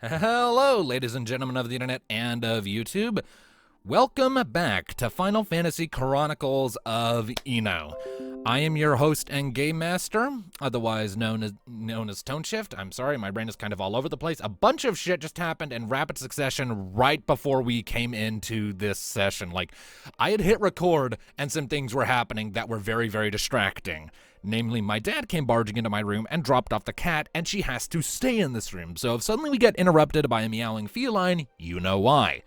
Hello, ladies and gentlemen of the internet and of YouTube. Welcome back to Final Fantasy Chronicles of Eno. I am your host and game master, otherwise known as Tone Shift. I'm sorry, my brain is kind of all over the place. A bunch of shit just happened in rapid succession right before we came into this session. Like, I had hit record and some things were happening that were very, very distracting. Namely, my dad came barging into my room and dropped off the cat, and she has to stay in this room. So if suddenly we get interrupted by a meowing feline, you know why.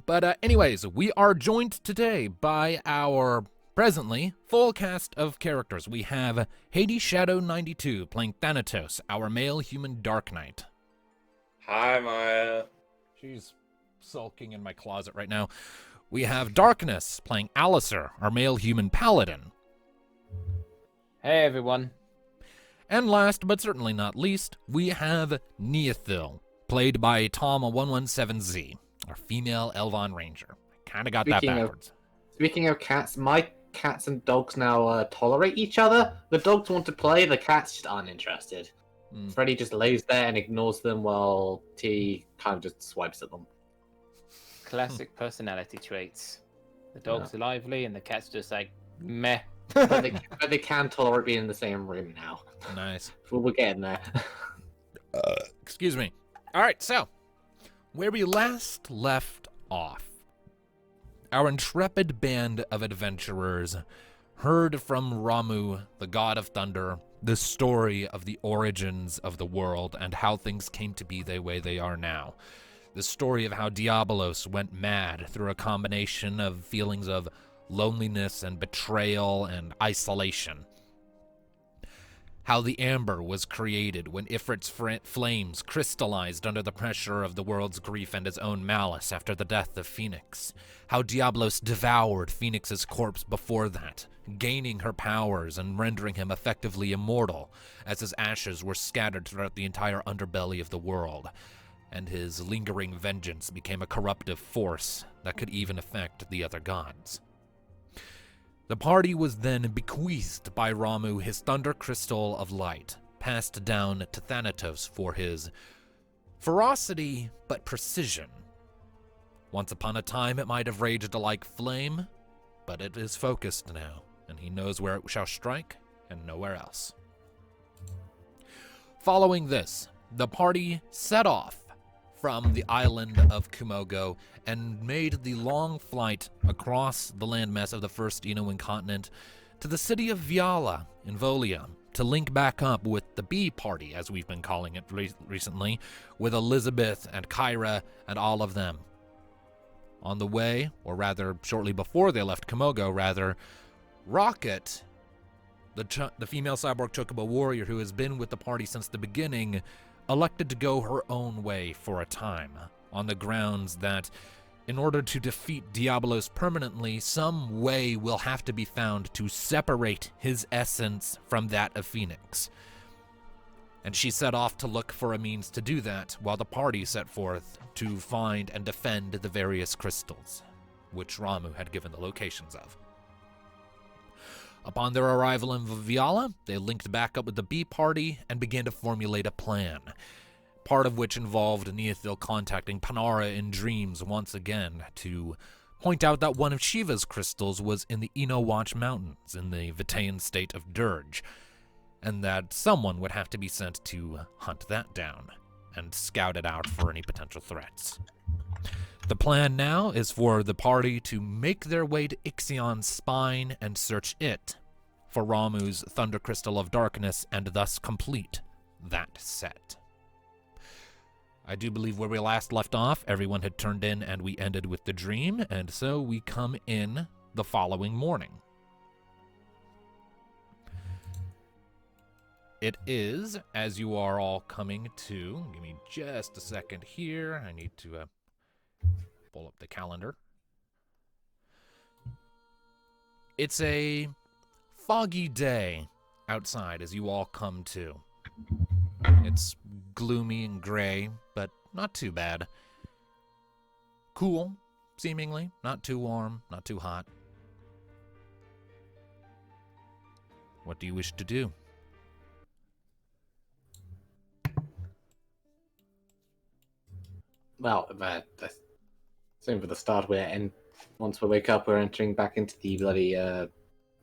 But anyways, we are joined today by our presently full cast of characters. We have Hades Shadow 92 playing Thanatos, our male human Dark Knight. Hi, Maya. She's sulking in my closet right now. We have Darkness playing Alistair, our male human Paladin. Hey, everyone. And last, but certainly not least, we have Neothil, played by Tom117Z, our female Elvon Ranger. I kind of got that backwards. Speaking of cats, my cats and dogs now tolerate each other. The dogs want to play, the cats just aren't interested. Freddy just lays there and ignores them while T kind of just swipes at them. Classic personality traits. The dogs are lively and the cat's just like, meh. But they can tolerate being in the same room now. Nice. We're getting there. Excuse me. All right, so where we last left off, our intrepid band of adventurers heard from Ramuh, the god of thunder, the story of the origins of the world and how things came to be the way they are now. The story of how Diabolos went mad through a combination of feelings of loneliness and betrayal and isolation. How the Amber was created when Ifrit's flames crystallized under the pressure of the world's grief and his own malice after the death of Phoenix. How Diabolos devoured Phoenix's corpse before that, gaining her powers and rendering him effectively immortal, as his ashes were scattered throughout the entire underbelly of the world, and his lingering vengeance became a corruptive force that could even affect the other gods. The party was then bequeathed by Ramuh his Thunder Crystal of Light, passed down to Thanatos for his ferocity but precision. Once upon a time it might have raged like flame, but it is focused now, and he knows where it shall strike and nowhere else. Following this, the party set off from the island of Kumogo and made the long flight across the landmass of the first Enoan continent to the city of Viala in Volia to link back up with the B party, as we've been calling it recently, with Elizabeth and Kyra and all of them. On the way, or rather shortly before they left Kumogo, Rocket, the female cyborg Chocobo warrior who has been with the party since the beginning, elected to go her own way for a time, on the grounds that in order to defeat Diabolos permanently, some way will have to be found to separate his essence from that of Phoenix. And she set off to look for a means to do that, while the party set forth to find and defend the various crystals, which Ramuh had given the locations of. Upon their arrival in Viala, they linked back up with the B party and began to formulate a plan, part of which involved Neothil contacting Panara in dreams once again to point out that one of Shiva's crystals was in the Eno Watch Mountains in the Vitaean state of Dirge, and that someone would have to be sent to hunt that down and scout it out for any potential threats. The plan now is for the party to make their way to Ixion's spine and search it for Ramuh's Thunder Crystal of Darkness and thus complete that set. I do believe where we last left off, everyone had turned in and we ended with the dream, and so we come in the following morning. It is, as you are all coming to, give me just a second here, I need to pull up the calendar. It's a foggy day outside as you all come to. It's gloomy and gray, but not too bad. Cool, seemingly. Not too warm, not too hot. What do you wish to do? well, same for the start. Once we wake up, we're entering back into the bloody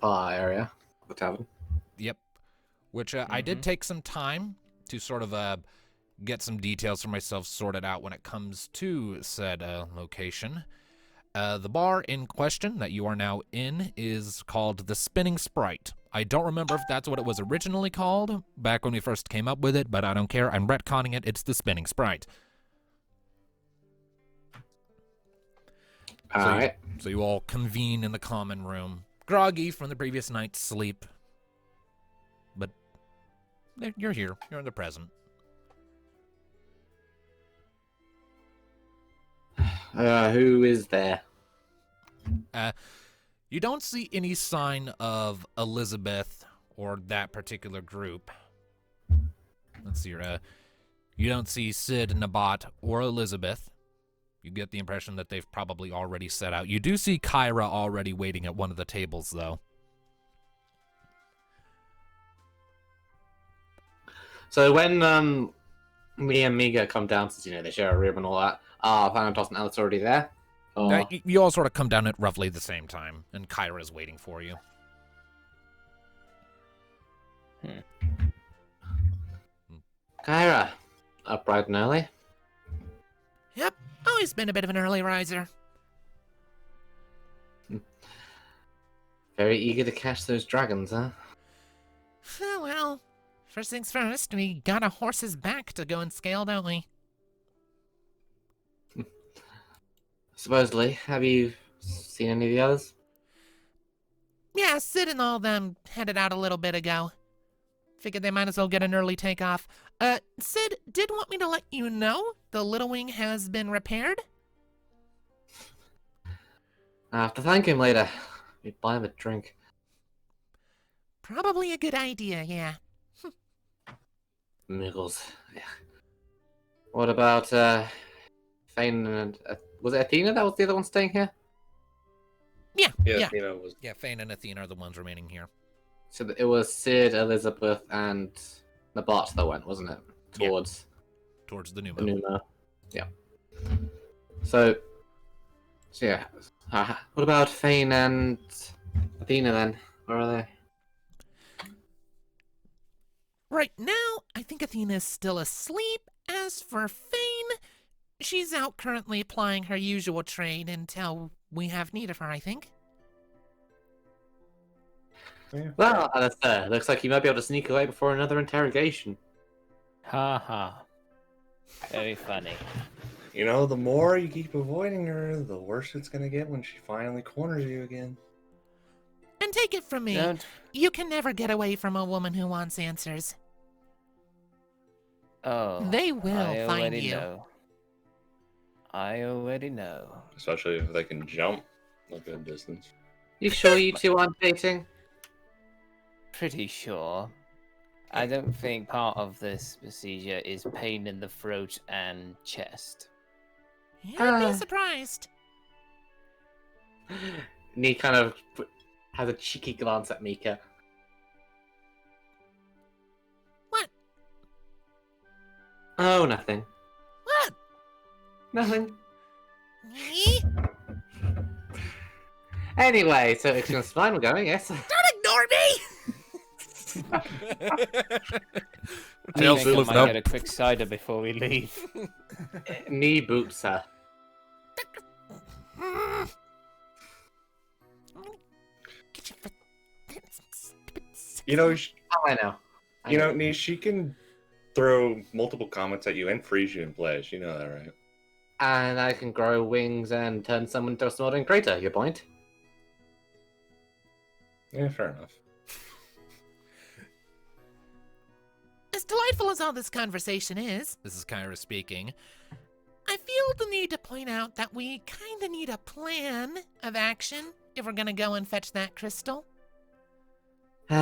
bar area of the tavern. Yep. Which I did take some time to sort of get some details for myself sorted out when it comes to said location. The bar in question that you are now in is called the Spinning Sprite. I don't remember if that's what it was originally called back when we first came up with it, but I don't care. I'm retconning it. It's the Spinning Sprite. All right. So you all convene in the common room, groggy from the previous night's sleep. But you're here. You're in the present. Who is there? You don't see any sign of Elizabeth or that particular group. Let's see here. You don't see Sid, Nabat, or Elizabeth. You get the impression that they've probably already set out. You do see Kyra already waiting at one of the tables, though. So when me and Miga come down, since they share a room and all that, Thanatos and Alice already there? Or... You all sort of come down at roughly the same time, and Kyra's waiting for you. Kyra, up bright and early? Yep, always been a bit of an early riser. Very eager to catch those dragons, huh? Oh, well, first things first, we got a horse's back to go and scale, don't we? Supposedly. Have you seen any of the others? Yeah, Sid and all them headed out a little bit ago. Figured they might as well get an early takeoff. Sid did want me to let you know the Little Wing has been repaired. I'll have to thank him later. Maybe buy him a drink. Probably a good idea, yeah. Muggles. Yeah. What about, Fane and... was it Athena that was the other one staying here? Yeah. Athena was. Yeah, Fane and Athena are the ones remaining here. So it was Sid, Elizabeth, and Nabat that went, wasn't it? Towards Towards the the Numo. Numa. Yeah. So yeah. What about Fane and Athena then? Where are they? Right now, I think Athena's still asleep. As for Fane, she's out currently applying her usual trade until we have need of her, I think. Yeah. Well, looks like you might be able to sneak away before another interrogation. Ha ha. Very funny. You know, the more you keep avoiding her, the worse it's gonna get when she finally corners you again. And take it from me, Don't. you can never get away from a woman who wants answers. Oh. They will I find already you. know. I already know. Especially if they can jump a good distance. You sure you two aren't dating? Pretty sure. I don't think part of this procedure is pain in the throat and chest. You'd be surprised. And he kind of has a cheeky glance at Mika. What? Oh, nothing. What? Nothing. Me? Anyway, so Ixion's fine, we're going, yes? Don't ignore me! I Tails think I full of might nope. get a quick cider before we leave. Knee boots her. Get your You know, Oh, I know. you know, Nish, she can throw multiple comments at you and freeze you in place. You know that, right? And I can grow wings and turn someone into a smoldering crater, your point? Yeah, fair enough. As delightful as all this conversation is, This is Kyra speaking. I feel the need to point out that we kinda need a plan of action if we're gonna go and fetch that crystal. We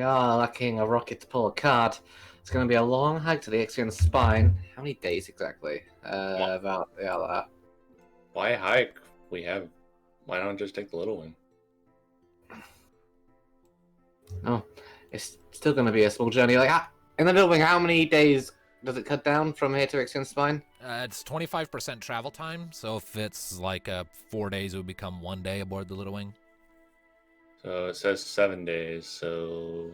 are lacking a rocket to pull a cart. It's going to be a long hike to the Ixion spine. How many days exactly? About, yeah, Why hike? Why not just take the little one? Oh, it's still going to be a small journey. Like, in the building, how many days does it cut down from here to Ixion Spine? It's 25% travel time, so if it's like 4 days, it would become 1 day aboard the Little Wing. So it says 7 days, so...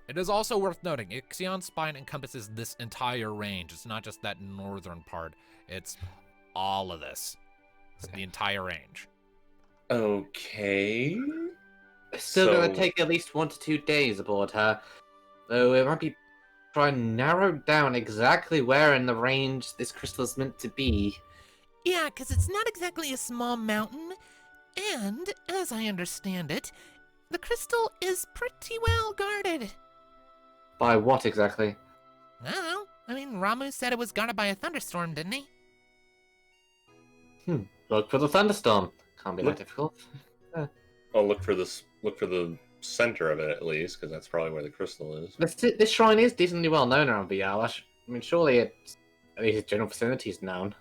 It is also worth noting, Ixion Spine encompasses this entire range. It's not just that northern part. It's all of this. It's the entire range. Okay. It's still going to take at least 1 to 2 days aboard her. Though it might be trying to narrow down exactly where in the range this crystal is meant to be. Yeah, 'cause it's not exactly a small mountain, and, as I understand it, the crystal is pretty well guarded. By what exactly? I don't know. I mean, Ramu said it was guarded by a thunderstorm, didn't he? Look for the thunderstorm. Can't be that difficult. I'll look for this. Look for the center of it at least, because that's probably where the crystal is. This shrine is decently well known around VR. I mean, surely it's at least its general vicinity is known.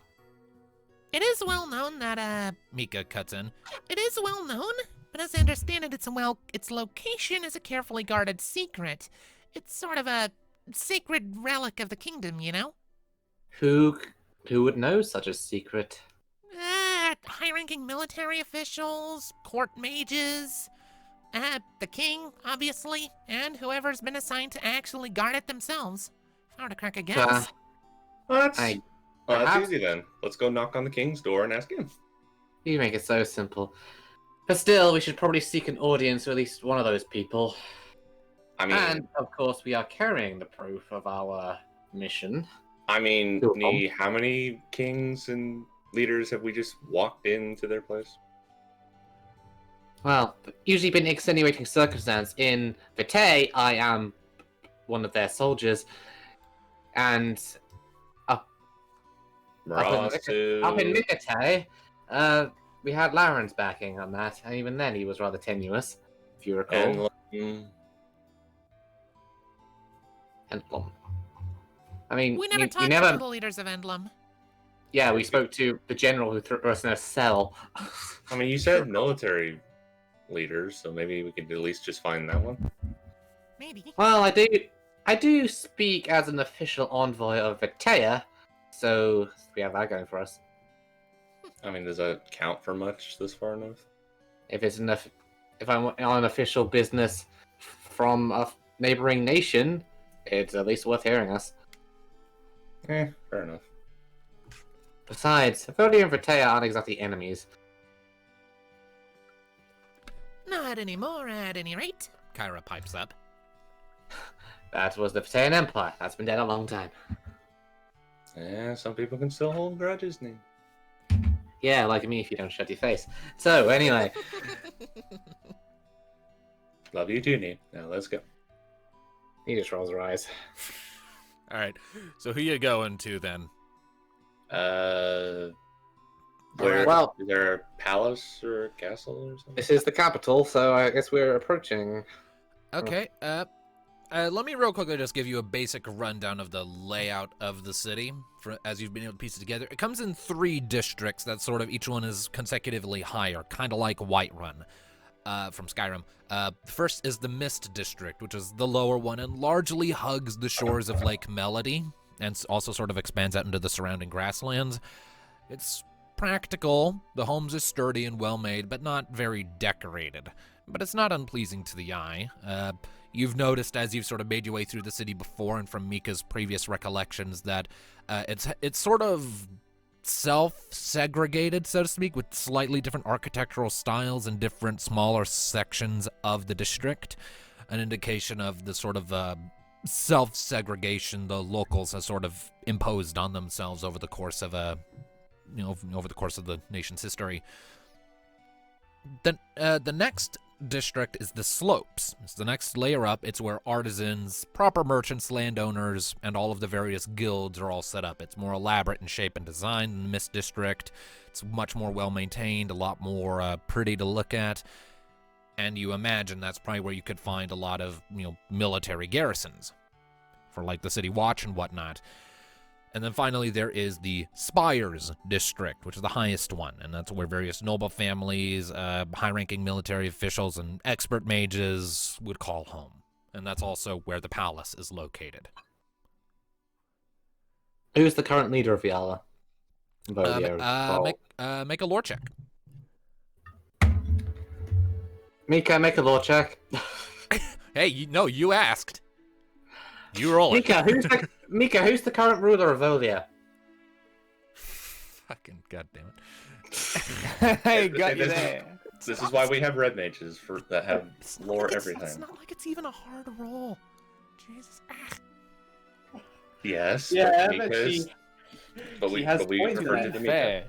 It is well known that, Mika cuts in. It is well known, but as I understand it, its location is a carefully guarded secret. It's sort of a sacred relic of the kingdom, you know? Who would know such a secret? High-ranking military officials, court mages, the king, obviously, and whoever's been assigned to actually guard it themselves. If I were to crack a guess. Well, I- that's perhaps- easy then. Let's go knock on the king's door and ask him. You make it so simple. But still, we should probably seek an audience with at least one of those people. I mean, And, of course, we are carrying the proof of our mission. Cool. Nee, how many kings and leaders have we just walked into their place? Well, usually been extenuating circumstance. In Vitae, I am one of their soldiers. And up in Mikate, we had Laren's backing on that. And even then, he was rather tenuous, if you recall. And I mean, We never talked to the leaders of Endlum. Yeah, we spoke to the general who threw us in a cell. I mean, you said military leaders, so maybe we could at least just find that one. Maybe. Well, I do speak as an official envoy of Vitae, so we have that going for us. I mean, does that count for much this far enough? If I'm on official business from a neighboring nation, it's at least worth hearing us. Fair enough. Besides, Aphrodite and Vitae aren't exactly enemies. Not anymore, at any rate. Kyra pipes up. That was the Vitaean Empire. That's been dead a long time. Yeah, some people can still hold grudges, Nee. Yeah, like me if you don't shut your face. So, anyway. Love you too, Nee. Now let's go. He just rolls her eyes. All right. So who you going to then? Where? Well, is there a palace or a castle or something? this is the capital, so I guess we're approaching. Okay. Let me real quickly just give you a basic rundown of the layout of the city as you've been able to piece it together. It comes in 3 districts that sort of each one is consecutively higher, kind of like Whiterun from Skyrim. First is the Mist District, which is the lower one and largely hugs the shores of Lake Melody and also sort of expands out into the surrounding grasslands. It's practical. The homes are sturdy and well-made, but not very decorated. But it's not unpleasing to the eye. You've noticed as you've sort of made your way through the city before and from Mika's previous recollections that it's sort of self-segregated, so to speak, with slightly different architectural styles in different smaller sections of the district. An indication of the sort of self-segregation the locals have sort of imposed on themselves over the course of over the course of the nation's history. Then the next district is the Slopes. It's the next layer up. It's where artisans, proper merchants, landowners, and all of the various guilds are all set up. It's more elaborate in shape and design than the Mist District. It's much more well-maintained, a lot more pretty to look at. And you imagine that's probably where you could find a lot of, military garrisons for like the city watch and whatnot. And then finally there is the Spires District, which is the highest one, and that's where various noble families, high-ranking military officials, and expert mages would call home. And that's also where the palace is located. Who's the current leader of Yala? Make a lore check. Mika, make a lore check. Hey, you asked. You roll it. Mika, who's the current ruler of Olia? Fucking goddamn it. I got you there. This is why we have red mages that have lore It's everything. not like it's even a hard roll. Jesus. Yes. Yeah, but but Mika's- she but she we has but we points refer in to that. the Fair.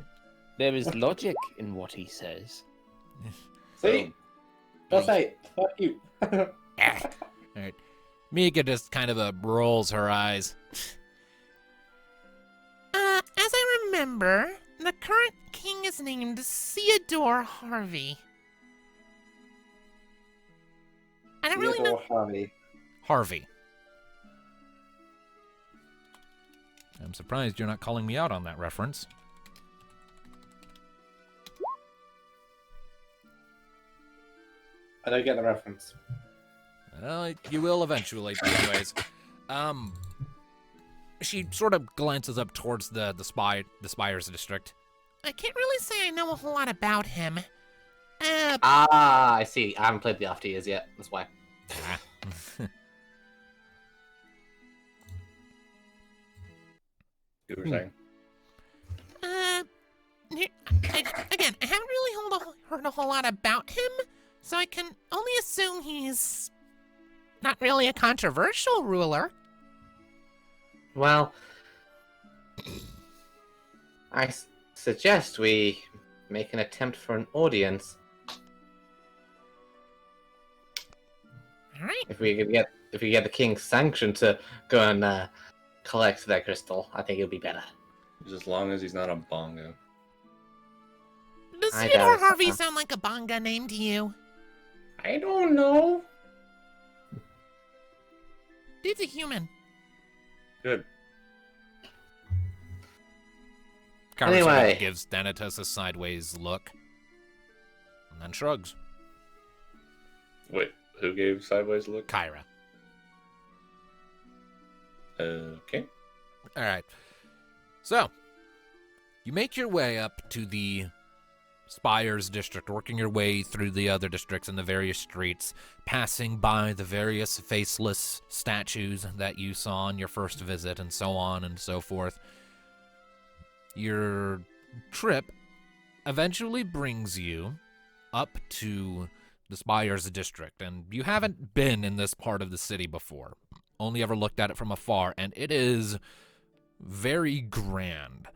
There is logic in what he says. See? Don't say it. Fuck you. All right. Mika just kind of rolls her eyes. As I remember, the current king is named Theodore Harvey. I don't really know. Harvey. I'm surprised you're not calling me out on that reference. I don't get the reference. Well, you will eventually. Anyways, she sort of glances up towards the Spires District. I can't really say I know a whole lot about him. I see. I haven't played the after years yet. That's why. You were saying? Again, I haven't really heard a whole lot about him, so I can only assume he's not really a controversial ruler. Well, I suggest we make an attempt for an audience. All right. If we get the king's sanction to go and collect that crystal, I think it'll be better. Just as long as he's not a bongo. Does I Theodore doubt it. Harvey sound like a bonga name to you? I don't know. Dude's a human. Good. Kyra sort of Anyway. gives Thanatos a sideways look, and then shrugs. Wait, who gave sideways look? Kyra. Okay. All right. So, you make your way up to the Spires District, working your way through the other districts and the various streets, passing by the various faceless statues that you saw on your first visit, and so on and so forth. Your trip eventually brings you up to the Spires District, and you haven't been in this part of the city before. Only ever looked at it from afar, and it is very grand.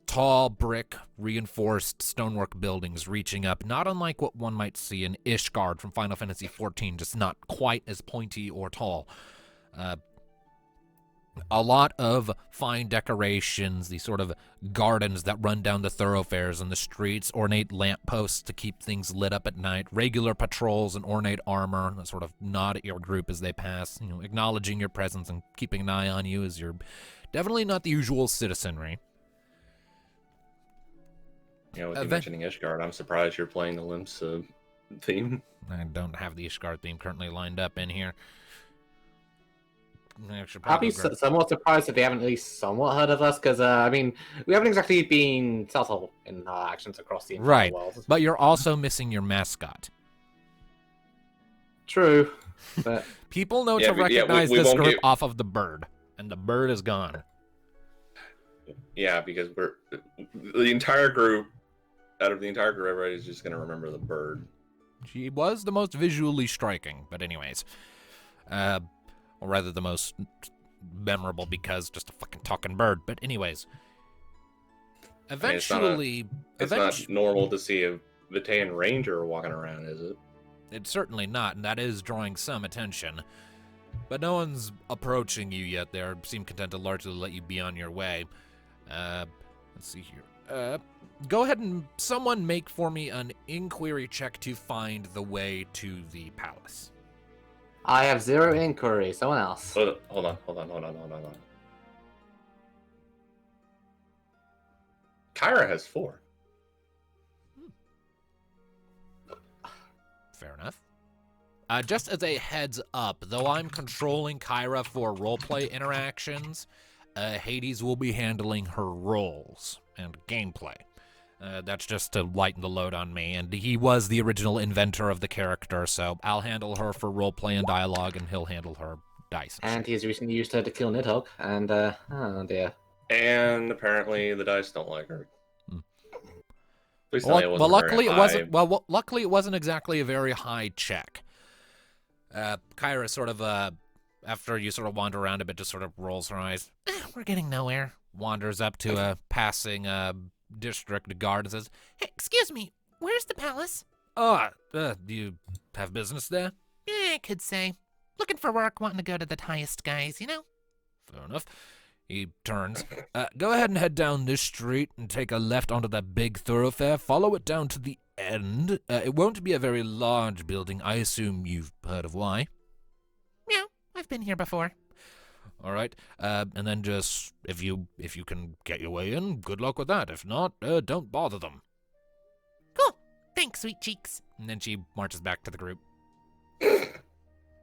Tall, brick, reinforced stonework buildings reaching up, not unlike what one might see in Ishgard from Final Fantasy XIV, just not quite as pointy or tall. A lot of fine decorations, these sort of gardens that run down the thoroughfares and the streets, ornate lampposts to keep things lit up at night, regular patrols and ornate armor that sort of nod at your group as they pass, acknowledging your presence and keeping an eye on you as you're definitely not the usual citizenry. With you mentioning Ishgard, I'm surprised you're playing the Limps theme. I don't have the Ishgard theme currently lined up in here. I should I'll probably be grab- somewhat surprised if they haven't at least somewhat heard of us, because, we haven't exactly been subtle in our actions across the entire Right, world. but you're also missing your mascot. True, but People know Yeah, to we recognize won't this group give- off of the bird, and the bird is gone. Yeah, because the entire group, out of the entire group, everybody's just going to remember the bird. She was the most visually striking, but anyways. Or rather the most memorable because just a fucking talking bird. But anyways. Eventually... It's not normal to see a Vitaean ranger walking around, is it? It's certainly not, and that is drawing some attention. But no one's approaching you yet. They seem content to largely let you be on your way. Let's see here. Go ahead and someone make for me an inquiry check to find the way to the palace. I have 0 inquiry. Someone else. Hold on. Kyra has 4. Fair enough. Just as a heads up, though I'm controlling Kyra for roleplay interactions, Hades will be handling her roles and gameplay. That's just to lighten the load on me, and he was the original inventor of the character, so I'll handle her for roleplay and dialogue, and he'll handle her dice. And he's recently used her to kill Nidhogg, and, oh dear. And apparently the dice don't like her. Please tell Well, me it well, wasn't luckily very it wasn't. high. Well, luckily it wasn't exactly a very high check. Kyra sort of, after you sort of wander around a bit, just sort of rolls her eyes. We're getting nowhere. Wanders up to a passing district guard and says, Hey, excuse me, where's the palace? "Oh, do you have business there?" I could say. Looking for work, wanting to go to the highest guys, you know? Fair enough. He turns. Go ahead and head down this street and take a left onto that big thoroughfare. Follow it down to the end. It won't be a very large building. I assume you've heard of why. Yeah, I've been here before. All right. And then just, if you can get your way in, good luck with that. If not, don't bother them. Cool. Thanks, sweet cheeks. And then she marches back to the group.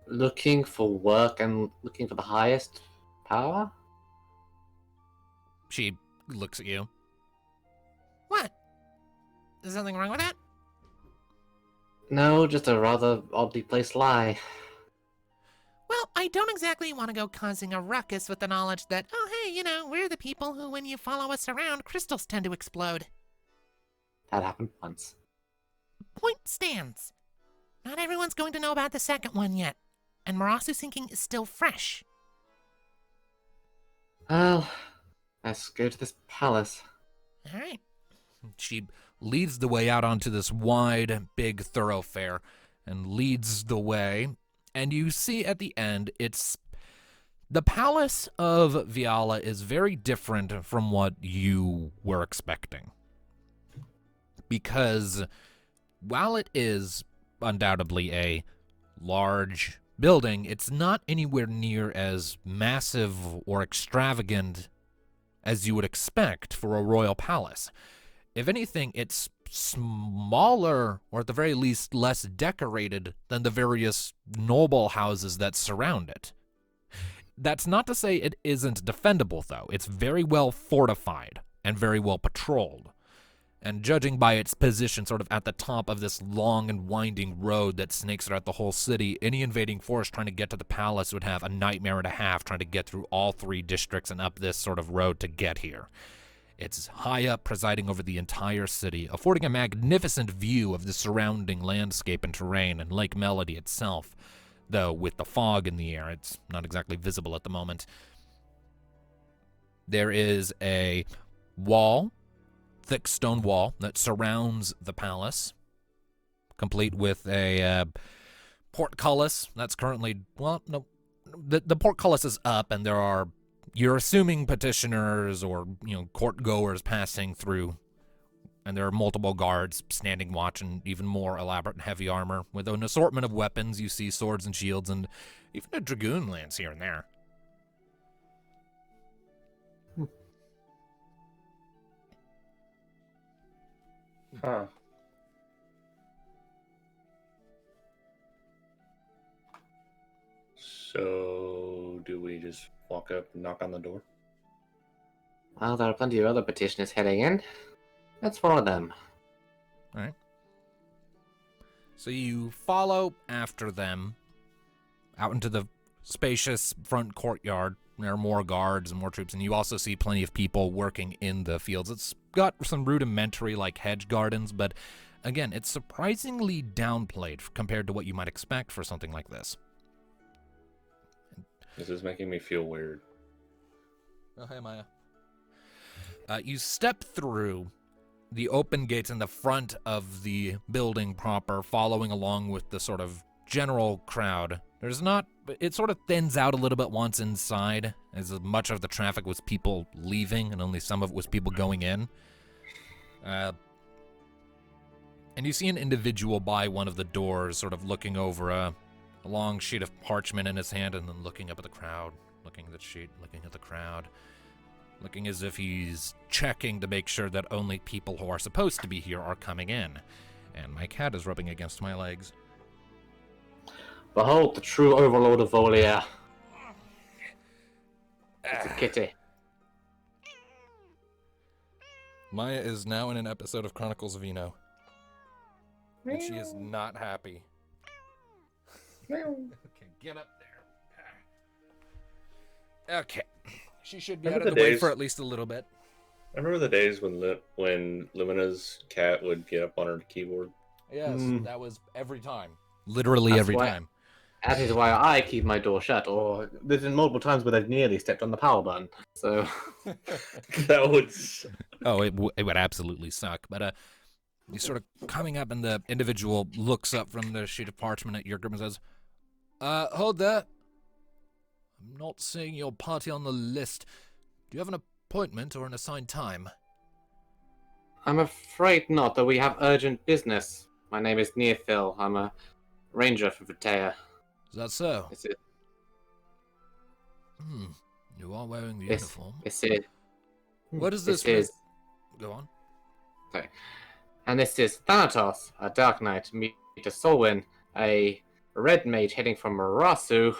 Looking for work and looking for the highest power? She looks at you. What? Is something wrong with that? No, just a rather oddly placed lie. Well, I don't exactly want to go causing a ruckus with the knowledge that, oh, hey, you know, we're the people who, when you follow us around, crystals tend to explode. That happened once. Point stands. Not everyone's going to know about the second one yet, and Marasu sinking is still fresh. Well, let's go to this palace. All right. She leads the way out onto this wide, big thoroughfare and leads the way. And you see at the end, it's the Palace of Viala is very different from what you were expecting. Because while it is undoubtedly a large building, it's not anywhere near as massive or extravagant as you would expect for a royal palace. If anything, it's smaller, or at the very least less decorated than the various noble houses that surround it. That's not to say it isn't defendable, though. It's very well fortified and very well patrolled. And judging by its position sort of at the top of this long and winding road that snakes throughout the whole city, any invading force trying to get to the palace would have a nightmare and a half trying to get through all three districts and up this sort of road to get here. It's high up, presiding over the entire city, affording a magnificent view of the surrounding landscape and terrain and Lake Melody itself, though with the fog in the air, it's not exactly visible at the moment. There is a wall, thick stone wall, that surrounds the palace, complete with a portcullis that's currently, well, no, the portcullis is up, and there are, you're assuming, petitioners or, you know, court goers passing through, and there are multiple guards standing watch in even more elaborate and heavy armor with an assortment of weapons. You see swords and shields and even a dragoon lance here and there. Huh. So, do we just walk up and knock on the door? Well, there are plenty of other petitioners heading in. Let's follow them. All right. So you follow after them out into the spacious front courtyard. There are more guards and more troops, and you also see plenty of people working in the fields. It's got some rudimentary, like, hedge gardens, but again, it's surprisingly downplayed compared to what you might expect for something like this. This is making me feel weird. Oh, hey, Maya. You step through the open gates in the front of the building proper, following along with the sort of general crowd. There's not, it sort of thins out a little bit once inside, as much of the traffic was people leaving, and only some of it was people going in. And you see an individual by one of the doors, sort of looking over a long sheet of parchment in his hand, and then looking up at the crowd, looking at the sheet, looking at the crowd, looking as if he's checking to make sure that only people who are supposed to be here are coming in. And my cat is rubbing against my legs. Behold the true overlord of Volia. It's a kitty. Maya is now in an episode of Chronicles of Eno. And she is not happy. Okay, get up there. Okay. She should be Remember out of the the way days- for at least a little bit. I remember the days when Lumina's cat would get up on her keyboard. Yes, Mm. that was every time. Literally That's every why- time. That is why I keep my door shut, or there's been multiple times where they've nearly stepped on the power button. So, That would. Oh, it would absolutely suck. But you're sort of coming up, and the individual looks up from the sheet of parchment at your group and says, hold there. I'm not seeing your party on the list. Do you have an appointment or an assigned time? I'm afraid not, though we have urgent business. My name is Neophil. I'm a ranger for Vitea. Is that so? This is, You are wearing the this, uniform. this is, What is this? This is, Go on. and this is Thanatos, a Dark Knight, meet a Solwyn, a red mage heading from Marasu,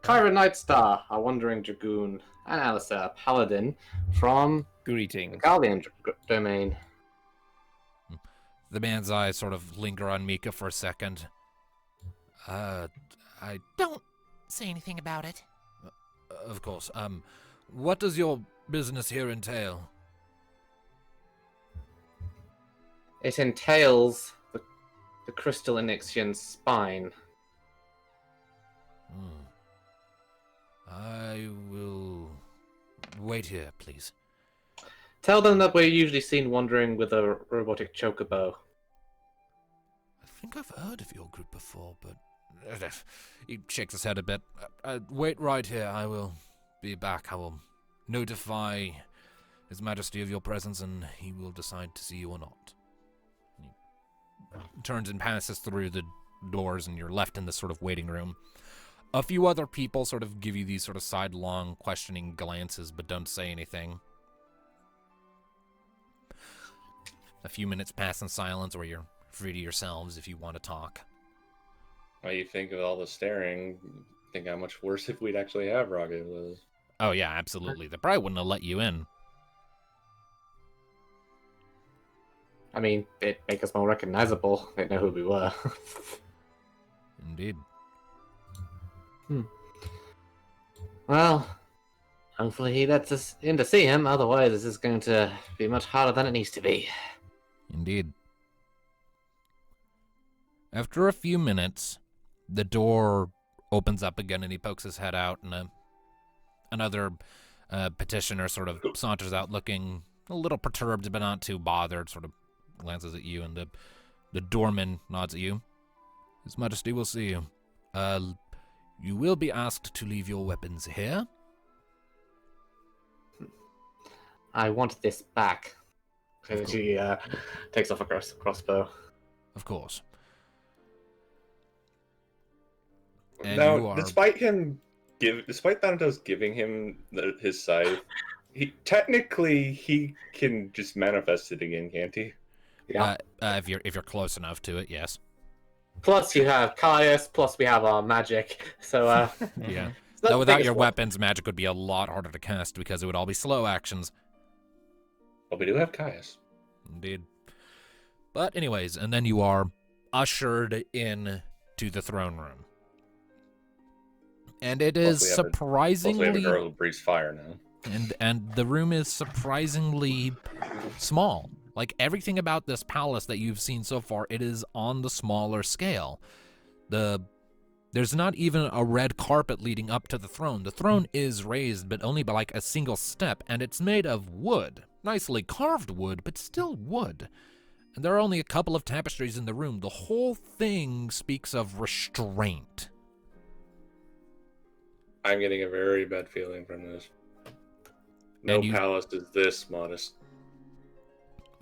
Kyra Nightstar, a wandering dragoon, and Alistair, a paladin from the Greetings. Guardian domain. The man's eyes sort of linger on Mika for a second. I... Don't say anything about it. Of course. What does your business here entail? It entails the crystal in Ixion's spine. I will wait here, please. Tell them that we're usually seen wandering with a robotic chocobo. I think I've heard of your group before, but... He shakes his head a bit. Wait right here. I will be back. I will notify His Majesty of your presence, and he will decide to see you or not. He turns and passes through the doors, and you're left in this sort of waiting room. A few other people sort of give you these sort of sidelong, questioning glances, but don't say anything. A few minutes pass in silence, or you're free to yourselves if you want to talk. Well, you think of all the staring, think how much worse if we'd actually have Rocket with us. Oh, yeah, absolutely. They probably wouldn't have let you in. I mean, it'd make us more recognizable. They'd know who we were. Indeed. Well, hopefully he lets us in to see him. Otherwise, this is going to be much harder than it needs to be. Indeed. After a few minutes, the door opens up again and he pokes his head out, and another petitioner sort of saunters out looking a little perturbed but not too bothered, sort of glances at you, and the doorman nods at you. His Majesty will see you. You will be asked to leave your weapons here. I want this back. And she takes off a crossbow. Of course. And you Now, are... despite Thanatos giving him his scythe, he can just manifest it again, can't he? Yeah. if you're close enough to it, yes. Plus, you have Caius. Plus, we have our magic. So, Yeah. it's not Though the without biggest your one. weapons, magic would be a lot harder to cast because it would all be slow actions. Well, we do have Caius. Indeed. But anyways, and then you are ushered in to the throne room. And it is Plus we have a surprisingly... girl who breathes fire now. And the room is surprisingly small. Like everything about this palace that you've seen so far, it is on the smaller scale. There's not even a red carpet leading up to the throne. The throne is raised, but only by like a single step, and it's made of wood. Nicely carved wood, but still wood. And there are only a couple of tapestries in the room. The whole thing speaks of restraint. I'm getting a very bad feeling from this. No And you- palace is this modest.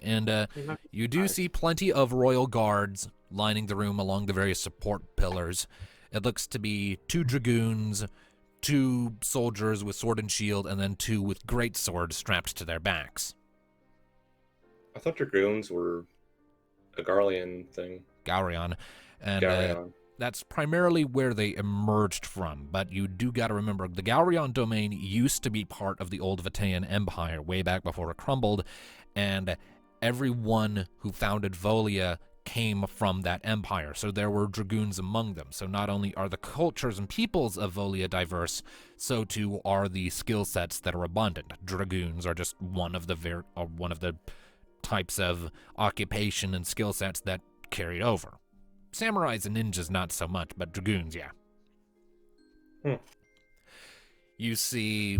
And you do see plenty of royal guards lining the room along the various support pillars. It looks to be 2 dragoons, 2 soldiers with sword and shield, and then 2 with great swords strapped to their backs. I thought dragoons were a Garlean thing. Gaurion. And Galleon. that's primarily where they emerged from, but you do gotta remember, the Galrion domain used to be part of the old Vataean Empire way back before it crumbled, and everyone who founded Volia came from that empire, so there were dragoons among them. So not only are the cultures and peoples of Volia diverse, so too are the skill sets that are abundant. Dragoons are just one of the types of occupation and skill sets that carried over. Samurais and ninjas not so much, but dragoons, yeah. You see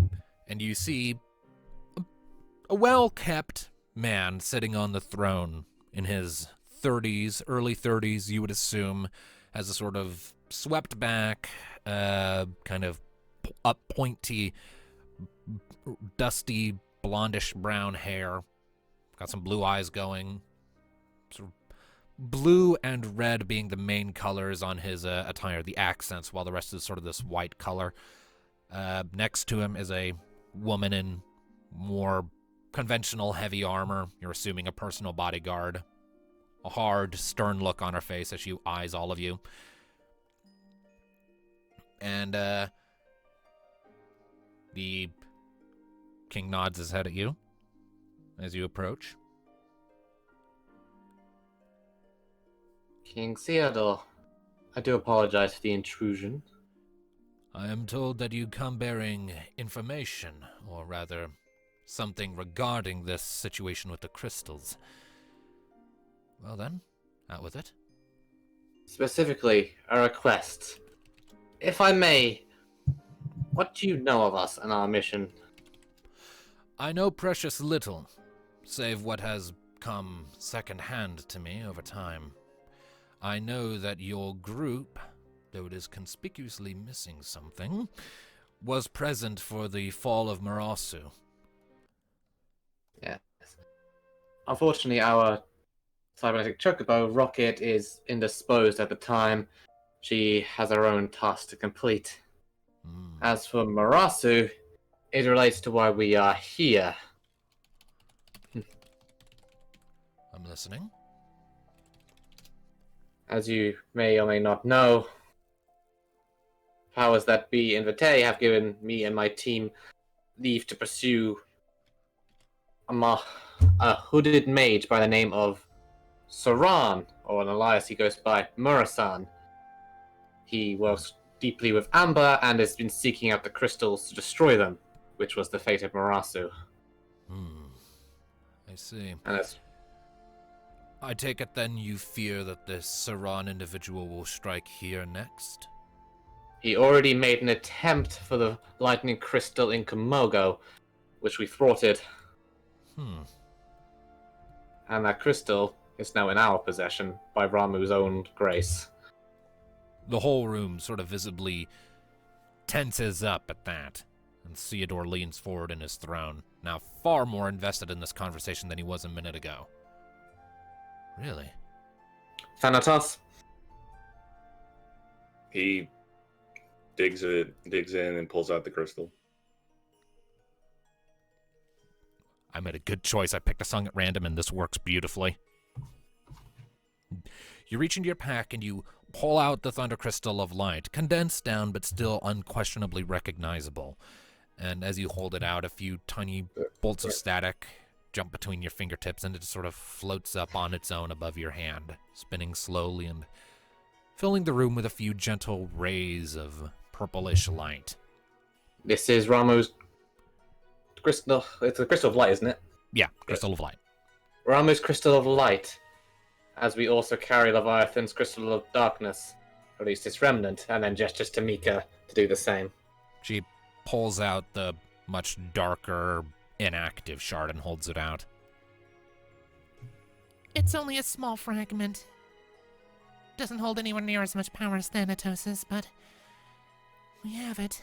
a well-kept man sitting on the throne in his 30s, early 30s, you would assume, has a sort of swept back, kind of up pointy, dusty, blondish brown hair. Got some blue eyes going. Sort of blue and red being the main colors on his attire, the accents, while the rest is sort of this white color. Next to him is a woman in more conventional heavy armor. You're assuming a personal bodyguard. A hard, stern look on her face as she eyes all of you. And, the king nods his head at you as you approach. King Theodore, I do apologize for the intrusion. I am told that you come bearing information, or rather, something regarding this situation with the crystals. Well then, out with it. Specifically, a request. If I may, what do you know of us and our mission? I know precious little, save what has come second-hand to me over time. I know that your group, though it is conspicuously missing something, was present for the fall of Marasu. Yes. Unfortunately, our cybernetic chocobo rocket is indisposed at the time. She has her own task to complete. As for Marasu, it relates to why we are here. I'm listening. As you may or may not know, powers that be in Vitae have given me and my team leave to pursue a hooded mage by the name of Saran, or an alias he goes by Murasan. He works deeply with Amber and has been seeking out the crystals to destroy them, which was the fate of Marasu. I see. And as I take it then you fear that this Saran individual will strike here next? he already made an attempt for the lightning crystal in Komogo, which we thwarted. And that crystal is now in our possession by Ramu's own grace. The whole room sort of visibly tenses up at that, and Theodore leans forward in his throne, now far more invested in this conversation than he was a minute ago. Really? Thanatos? He digs in and pulls out the crystal. I made a good choice. I picked a song at random, and this works beautifully. You reach into your pack, and you pull out the Thunder Crystal of Light, condensed down, but still unquestionably recognizable. And as you hold it out, a few tiny bolts of static jump between your fingertips, and it just sort of floats up on its own above your hand, spinning slowly and filling the room with a few gentle rays of purplish light. This is Ramu's crystal. It's a crystal of light, isn't it? Yeah, Crystal of Light. Ramu's crystal of light, as we also carry Leviathan's crystal of darkness, or at least its remnant, and then gestures to Mika to do the same. She pulls out the much darker, inactive shard and holds it out. It's only a small fragment. Doesn't hold anywhere near as much power as Thanatos', but we have it.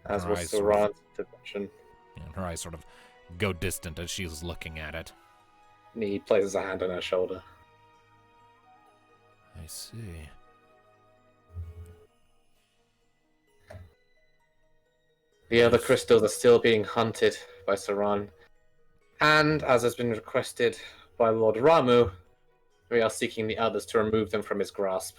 As Her was eyes sort of- Saran's intervention. And her eyes sort of go distant as she's looking at it. And he places a hand on her shoulder. I see. The other crystals are still being hunted by Saran. And, as has been requested by Lord Ramu, We are seeking the others to remove them from his grasp.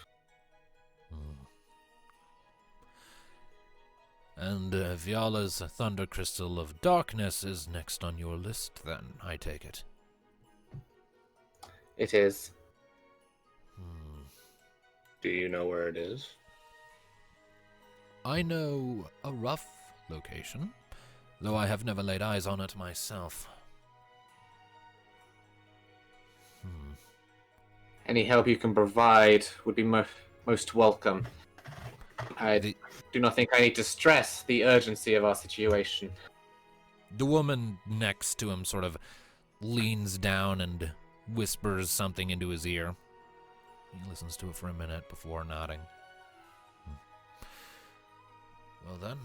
And Viala's Thunder Crystal of Darkness is next on your list, then, I take it. It is. Do you know where it is? I know a rough location, though I have never laid eyes on it myself. Any help you can provide would be most welcome. I do not think I need to stress the urgency of our situation. The woman next to him sort of leans down and whispers something into his ear. He listens to it for a minute before nodding. Well then.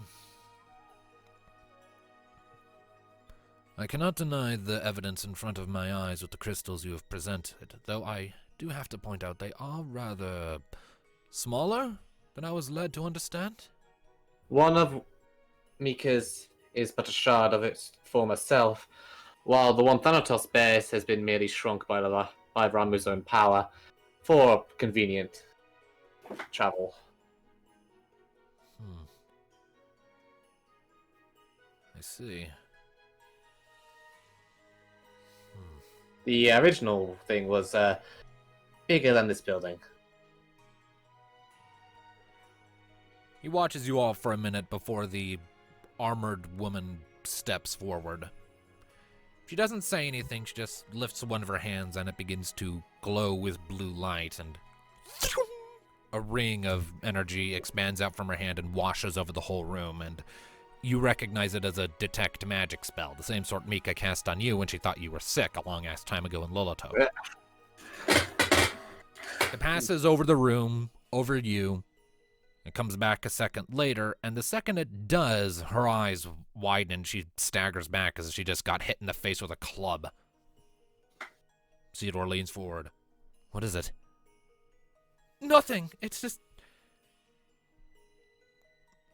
I cannot deny the evidence in front of my eyes with the crystals you have presented, though I do have to point out they are rather smaller than I was led to understand. One of Mika's is but a shard of its former self, while the one Thanatos bears has been merely shrunk by Ramu's own power for convenient travel. I see. The original thing was bigger than this building. He watches you all for a minute before the armored woman steps forward. She doesn't say anything, she just lifts one of her hands and it begins to glow with blue light, and a ring of energy expands out from her hand and washes over the whole room, and you recognize it as a detect magic spell, the same sort Mika cast on you when she thought you were sick a long-ass time ago in Loloto. It passes over the room, over you. It comes back a second later, and the second it does, her eyes widen. She staggers back as if she just got hit in the face with a club. Theodore leans forward. What is it? Nothing. It's just...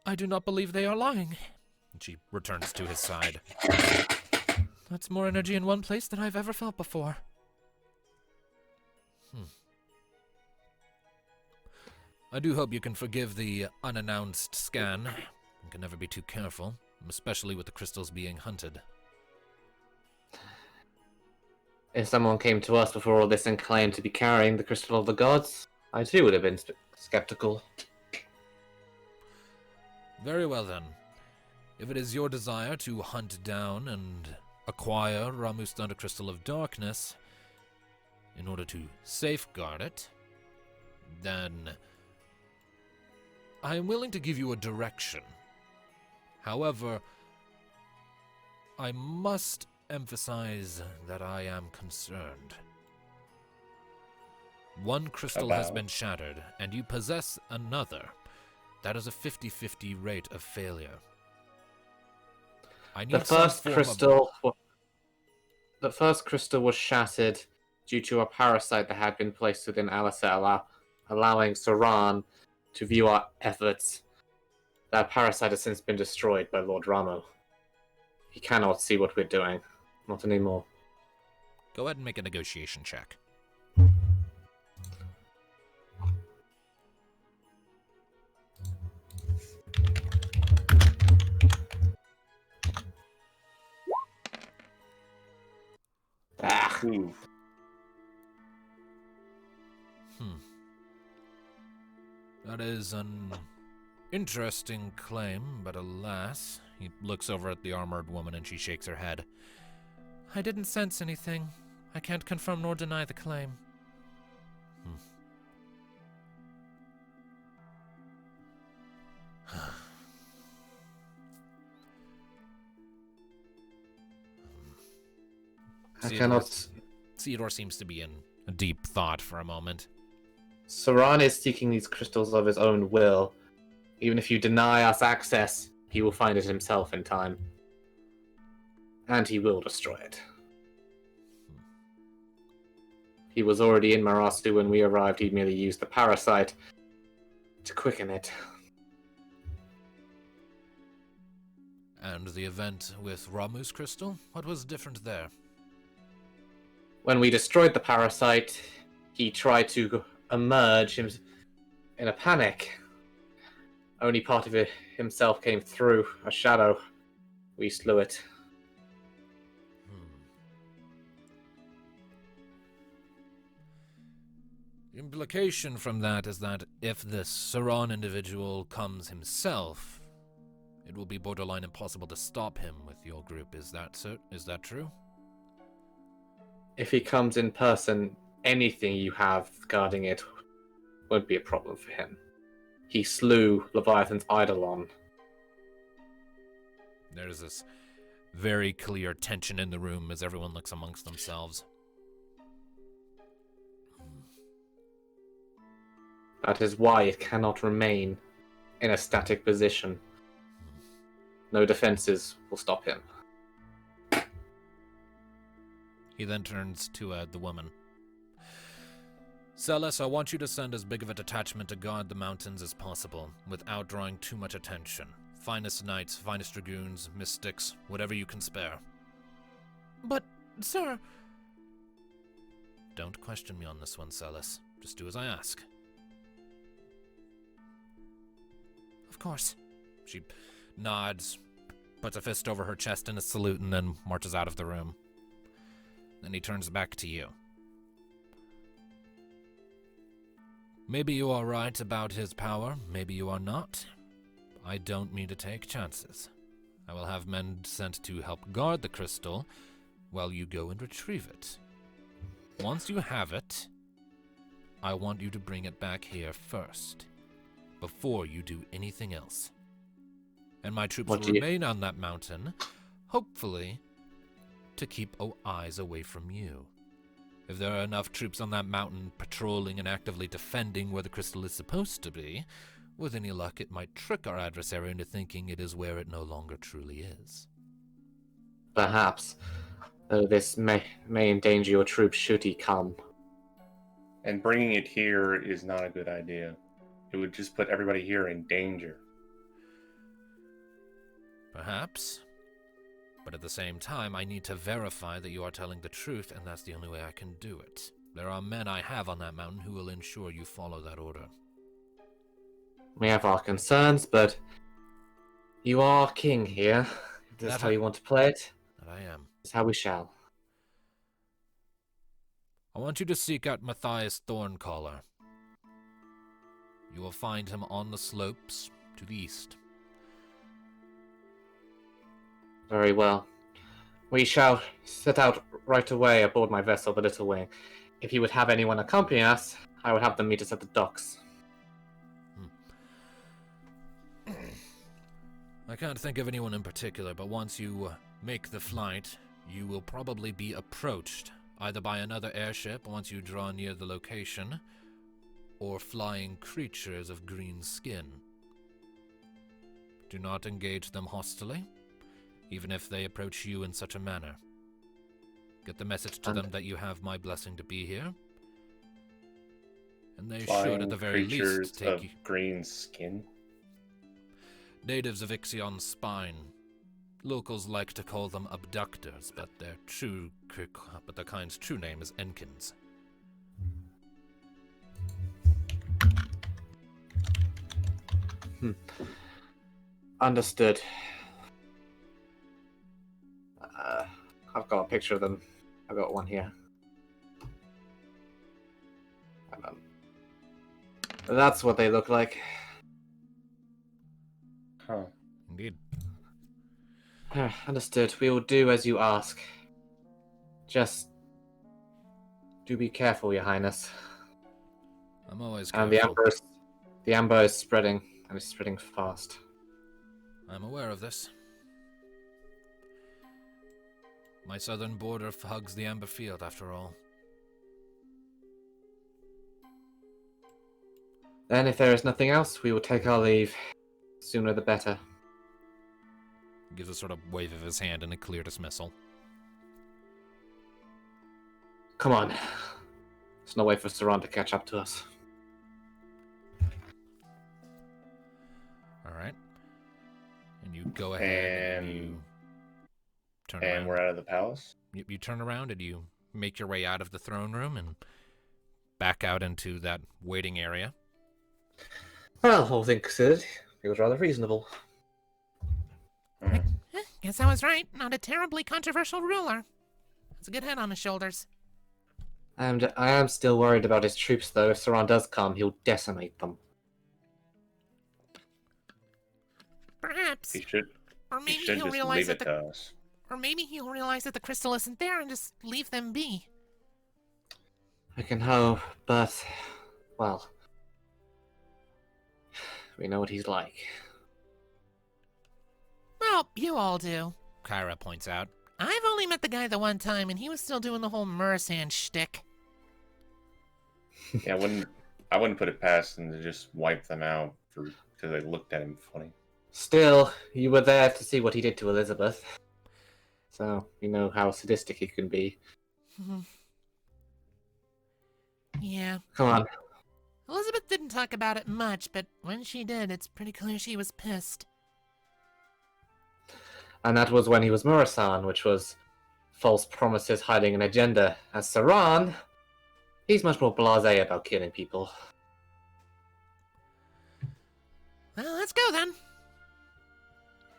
I do not believe they are lying. And she returns to his side. That's more energy in one place than I've ever felt before. I do hope you can forgive the unannounced scan. You can never be too careful, especially with the crystals being hunted. If someone came to us before all this and claimed to be carrying the Crystal of the Gods, I too would have been skeptical. Very well then. If it is your desire to hunt down and acquire Ramu's Thunder Crystal of Darkness in order to safeguard it, then I am willing to give you a direction. However, I must emphasize that I am concerned. One crystal has been shattered, and you possess another. That is a 50-50 rate of failure. I need The first crystal was shattered due to a parasite that had been placed within our cell, allowing Saran to view our efforts. That parasite has since been destroyed by Lord Ramo. He cannot see what we're doing. Not anymore. Go ahead and make a negotiation check. That is an interesting claim, but alas, he looks over at the armored woman and she shakes her head. I didn't sense anything. I can't confirm nor deny the claim. I cannot... Theodore seems to be in a deep thought for a moment. Saran is seeking these crystals of his own will. Even if you deny us access, he will find it himself in time. And he will destroy it. He was already in Marastu when we arrived. He merely used the parasite to quicken it. And the event with Ramu's crystal? What was different there? When we destroyed the parasite, he tried to emerge in a panic. Only part of it himself came through, a shadow. We slew it. The implication from that is that if this Saran individual comes himself, it will be borderline impossible to stop him with your group. Is that so? Is that true? If he comes in person, anything you have guarding it won't be a problem for him. He slew Leviathan's Eidolon. There's this very clear tension in the room as everyone looks amongst themselves. That is why it cannot remain in a static position. No defenses will stop him. He then turns to the woman. Celis, I want you to send as big of a detachment to guard the mountains as possible, without drawing too much attention. Finest knights, finest dragoons, mystics, whatever you can spare. But, sir... Don't question me on this one, Celis. Just do as I ask. Of course. She nods, puts a fist over her chest in a salute, and then marches out of the room. Then he turns back to you. Maybe you are right about his power, maybe you are not. I don't mean to take chances. I will have men sent to help guard the crystal while you go and retrieve it. Once you have it, I want you to bring it back here first, before you do anything else. And my troops will remain on that mountain, hopefully, to keep eyes away from you. If there are enough troops on that mountain patrolling and actively defending where the crystal is supposed to be, with any luck it might trick our adversary into thinking it is where it no longer truly is. Perhaps, though this may endanger your troops should he come. And bringing it here is not a good idea. It would just put everybody here in danger. Perhaps. But at the same time, I need to verify that you are telling the truth, and that's the only way I can do it. There are men I have on that mountain who will ensure you follow that order. We have our concerns, but you are king here. If this is how you want to play it, That I am. this is how we shall. I want you to seek out Matthias Thorncaller. You will find him on the slopes to the east. Very well. We shall set out right away aboard my vessel, the Little Wing. If you would have anyone accompany us, I would have them meet us at the docks. I can't think of anyone in particular, but once you make the flight, you will probably be approached, either by another airship once you draw near the location, or flying creatures of green skin. Do not engage them hostilely, even if they approach you in such a manner. Get the message to them that you have my blessing to be here, and they should, at the very least, take you. Green skin. Natives of Ixion's spine. Locals like to call them abductors, but their kind's true name is Enkins. Understood. I've got a picture of them. I've got one here. That's what they look like. Huh. Indeed. Understood. We will do as you ask. Just do be careful, Your Highness. I'm always careful. And the amber is spreading, and it's spreading fast. I'm aware of this. My southern border hugs the Amber Field, after all. Then, if there is nothing else, we will take our leave. Sooner the better. He gives a sort of wave of his hand in a clear dismissal. Come on. There's no way for Saran to catch up to us. Alright. And you go ahead and you turn around. And we're out of the palace? You turn around and you make your way out of the throne room and back out into that waiting area. Well, all things considered, he was rather reasonable. Guess I was right. Not a terribly controversial ruler. It's a good head on his shoulders. And I am still worried about his troops, though. If Saran does come, he'll decimate them. Perhaps. He should. Or He maybe should he'll just realize leave that it to us. Or maybe he'll realize that the crystal isn't there and just leave them be. I can hope, but well, we know what he's like. Well, you all do. Kyra points out. I've only met the guy the one time, and he was still doing the whole Mursan shtick. Yeah, I wouldn't put it past him to just wipe them out because they looked at him funny. Still, you were there to see what he did to Elizabeth. So, you know how sadistic he can be. Yeah. Come on. Elizabeth didn't talk about it much, but when she did, it's pretty clear she was pissed. And that was when he was Murasan, which was false promises hiding an agenda. As Saran, he's much more blasé about killing people. Well, let's go then.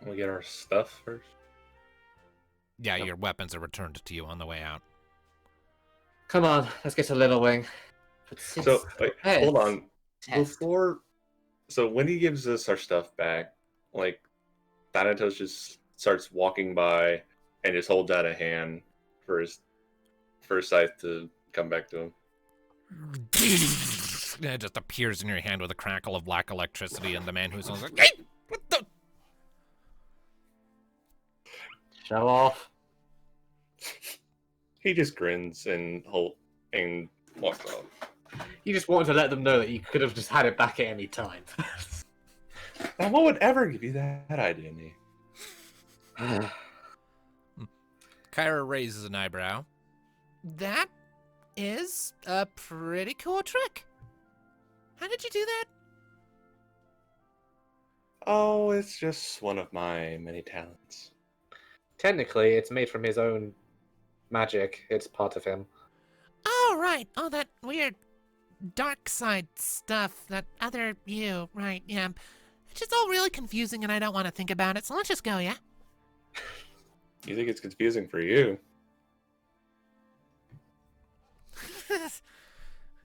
We get our stuff first. Yeah, your weapons are returned to you on the way out. Come on, let's get to Little Wing. But So wait, hold on. Test. So when he gives us our stuff back, like Thanatos just starts walking by and just holds out a hand for his scythe to come back to him. It just appears in your hand with a crackle of black electricity, and the man who's like, "Hey, what the?" Show off. He just grins and walks off. You just wanted to let them know that you could have just had it back at any time. Now, what would ever give you that idea, Nate? Kyra raises an eyebrow. That is a pretty cool trick. How did you do that? Oh, it's just one of my many talents. Technically, it's made from his own magic. It's part of him. Oh, right. All that weird dark side stuff. That other you. Right, yeah. It's just all really confusing and I don't want to think about it, so let's just go, yeah? You think it's confusing for you?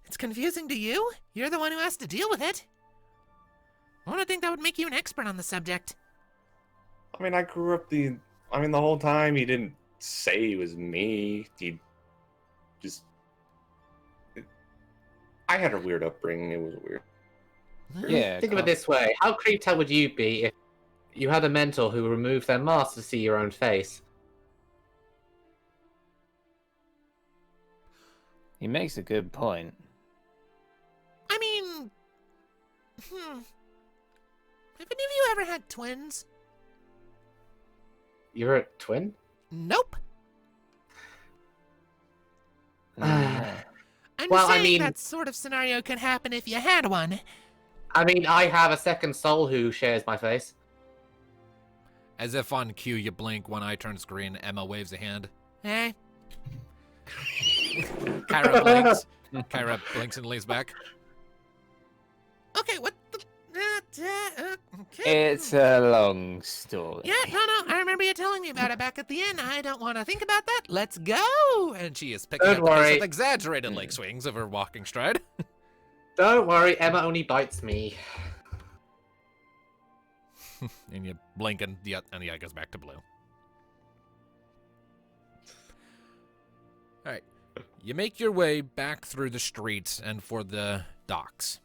It's confusing to you? You're the one who has to deal with it. I don't think that would make you an expert on the subject. I mean, I grew up the whole time he didn't say it was me. He just... I had a weird upbringing. It was weird. Yeah. Think of it this way. How creeped out would you be if you had a mentor who removed their mask to see your own face? He makes a good point. I mean... Have any of you ever had twins? You're a twin? Nope. Yeah. I'm Well, saying I mean- that sort of scenario could happen if you had one. I mean, I have a second soul who shares my face. As if on cue, you blink, one eye turns green, Emma waves a hand. Eh? Kyra blinks. Kyra blinks and leans back. Okay, what the... okay. It's a long story. Yeah, no, I remember you telling me about it back at the end. I don't want to think about that. Let's go! And she is picking Don't up the pace worry. with exaggerated leg swings of her walking stride. Don't worry, Emma only bites me. And you blink and the eye goes back to blue. Alright. You make your way back through the streets and for the docks.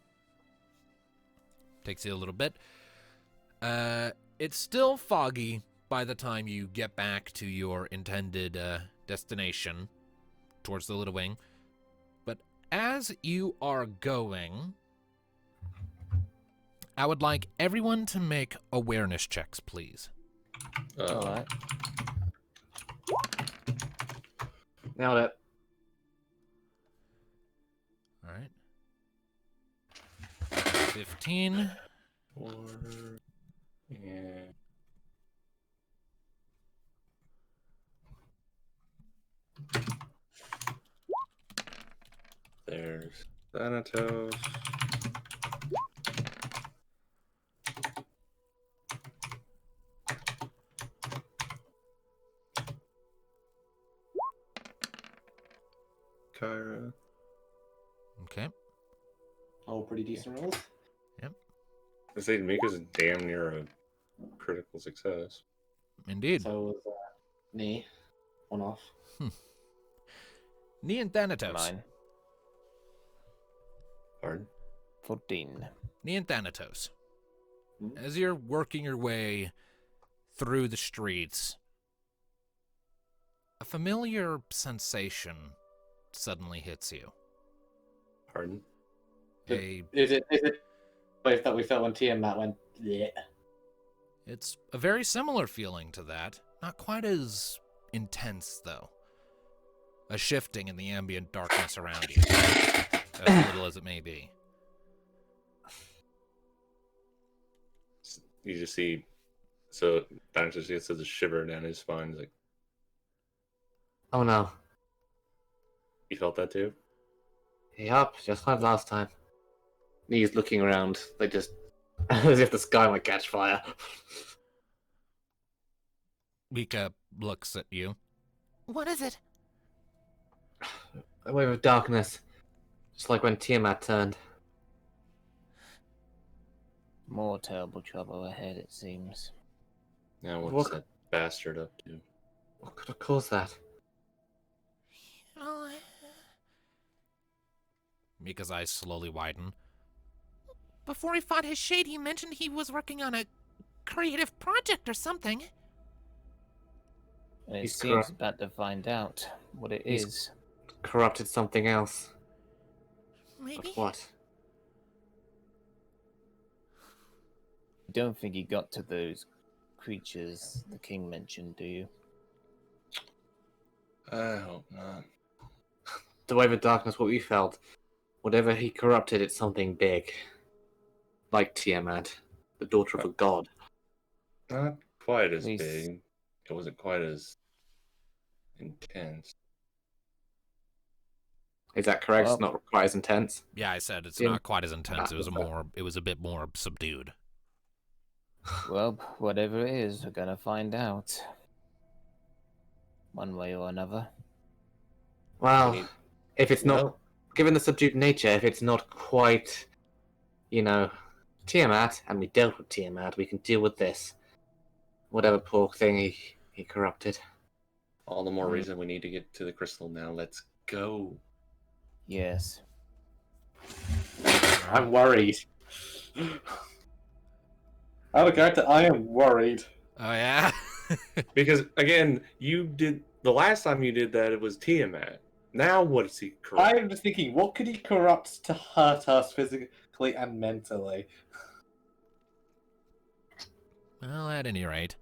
Takes you a little bit. It's still foggy by the time you get back to your intended destination towards the Little Wing. But as you are going, I would like everyone to make awareness checks, please. Alright. Nailed it. All right. 15. Yeah. There's Thanatos. Kyra. Okay. Oh, pretty decent rolls. I say Mika's damn near a critical success. Indeed. So was knee. One off. Knee and Thanatos. Mine. Pardon? 14. Knee and Thanatos. Hmm? As you're working your way through the streets, a familiar sensation suddenly hits you. Pardon? Is it wave that we felt when Tia and Matt went, yeah. It's a very similar feeling to that. Not quite as intense, though. A shifting in the ambient darkness around you, as little as it may be. You just see, so Thanatos gets a shiver down his spine. He's like, Oh no. you felt that too? Yup, just like last time. He's looking around, like just as if the sky might catch fire. Mika looks at you. What is it? A wave of darkness. Just like when Tiamat turned. More terrible trouble ahead, it seems. Now what's What? that bastard up to? What could have caused that? Oh, Mika's eyes slowly widen. before he fought his shade, he mentioned he was working on a creative project or something. And it He's seems corrupt. about to find out what it He's- is. Corrupted something else. Maybe? But what? You don't think he got to those creatures the king mentioned, do you? I hope not. The wave of darkness, what we felt. Whatever he corrupted, it's something big. Like Tiamat, the daughter of a god. Not quite as He's- big. It wasn't quite as intense. Is that correct? Well- It's not quite as intense. Yeah, I said it's Yeah. not quite as intense. It was a bit more subdued. Well, whatever it is, we're gonna find out. One way or another. Well, We need- if it's not, Well, given the subdued nature, if it's not quite, Tiamat, and we dealt with Tiamat, we can deal with this. Whatever poor thing he corrupted. all the more reason we need to get to the crystal now. Let's go. Yes. I'm worried. Out of character, I am worried. Oh, yeah? Because again, the last time you did that, it was Tiamat. Now what is he corrupt? I'm just thinking, what could he corrupt to hurt us physically and mentally? Well, at any rate.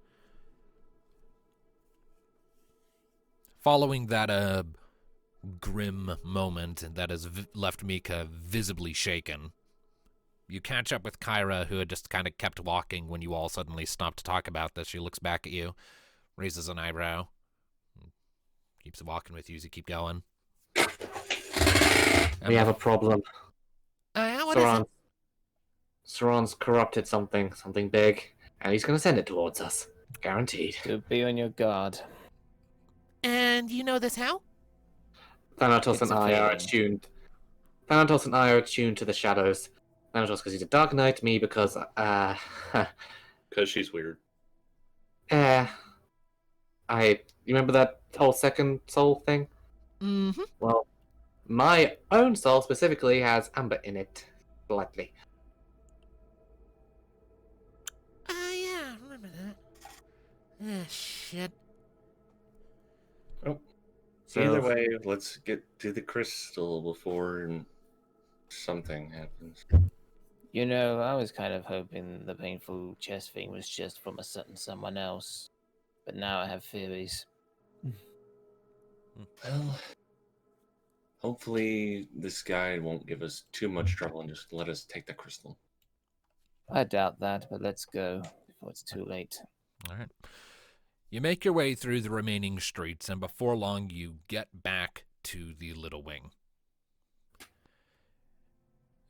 Following that grim moment that has left Mika visibly shaken, you catch up with Kyra, who had just kind of kept walking when you all suddenly stopped to talk about this. She looks back at you, raises an eyebrow, keeps walking with you as you keep going. We have a problem. What is it? Saran's corrupted something big, and he's going to send it towards us. Guaranteed. So be on your guard. And you know this how? Thanatos It's and a I are feeling. attuned. Thanatos and I are attuned to the shadows. Thanatos because he's a Dark Knight, me because, Because she's weird. you remember that whole second soul thing? Mm-hmm. Well, my own soul specifically has amber in it, slightly. Yeah, I remember that. Shit. So, Either way, let's get to the crystal before something happens. You know, I was kind of hoping the painful chest thing was just from a certain someone else. But now I have theories. Well, hopefully this guy won't give us too much trouble and just let us take the crystal. I doubt that, but let's go before it's too late. All right. You make your way through the remaining streets, and before long, you get back to the Little Wing.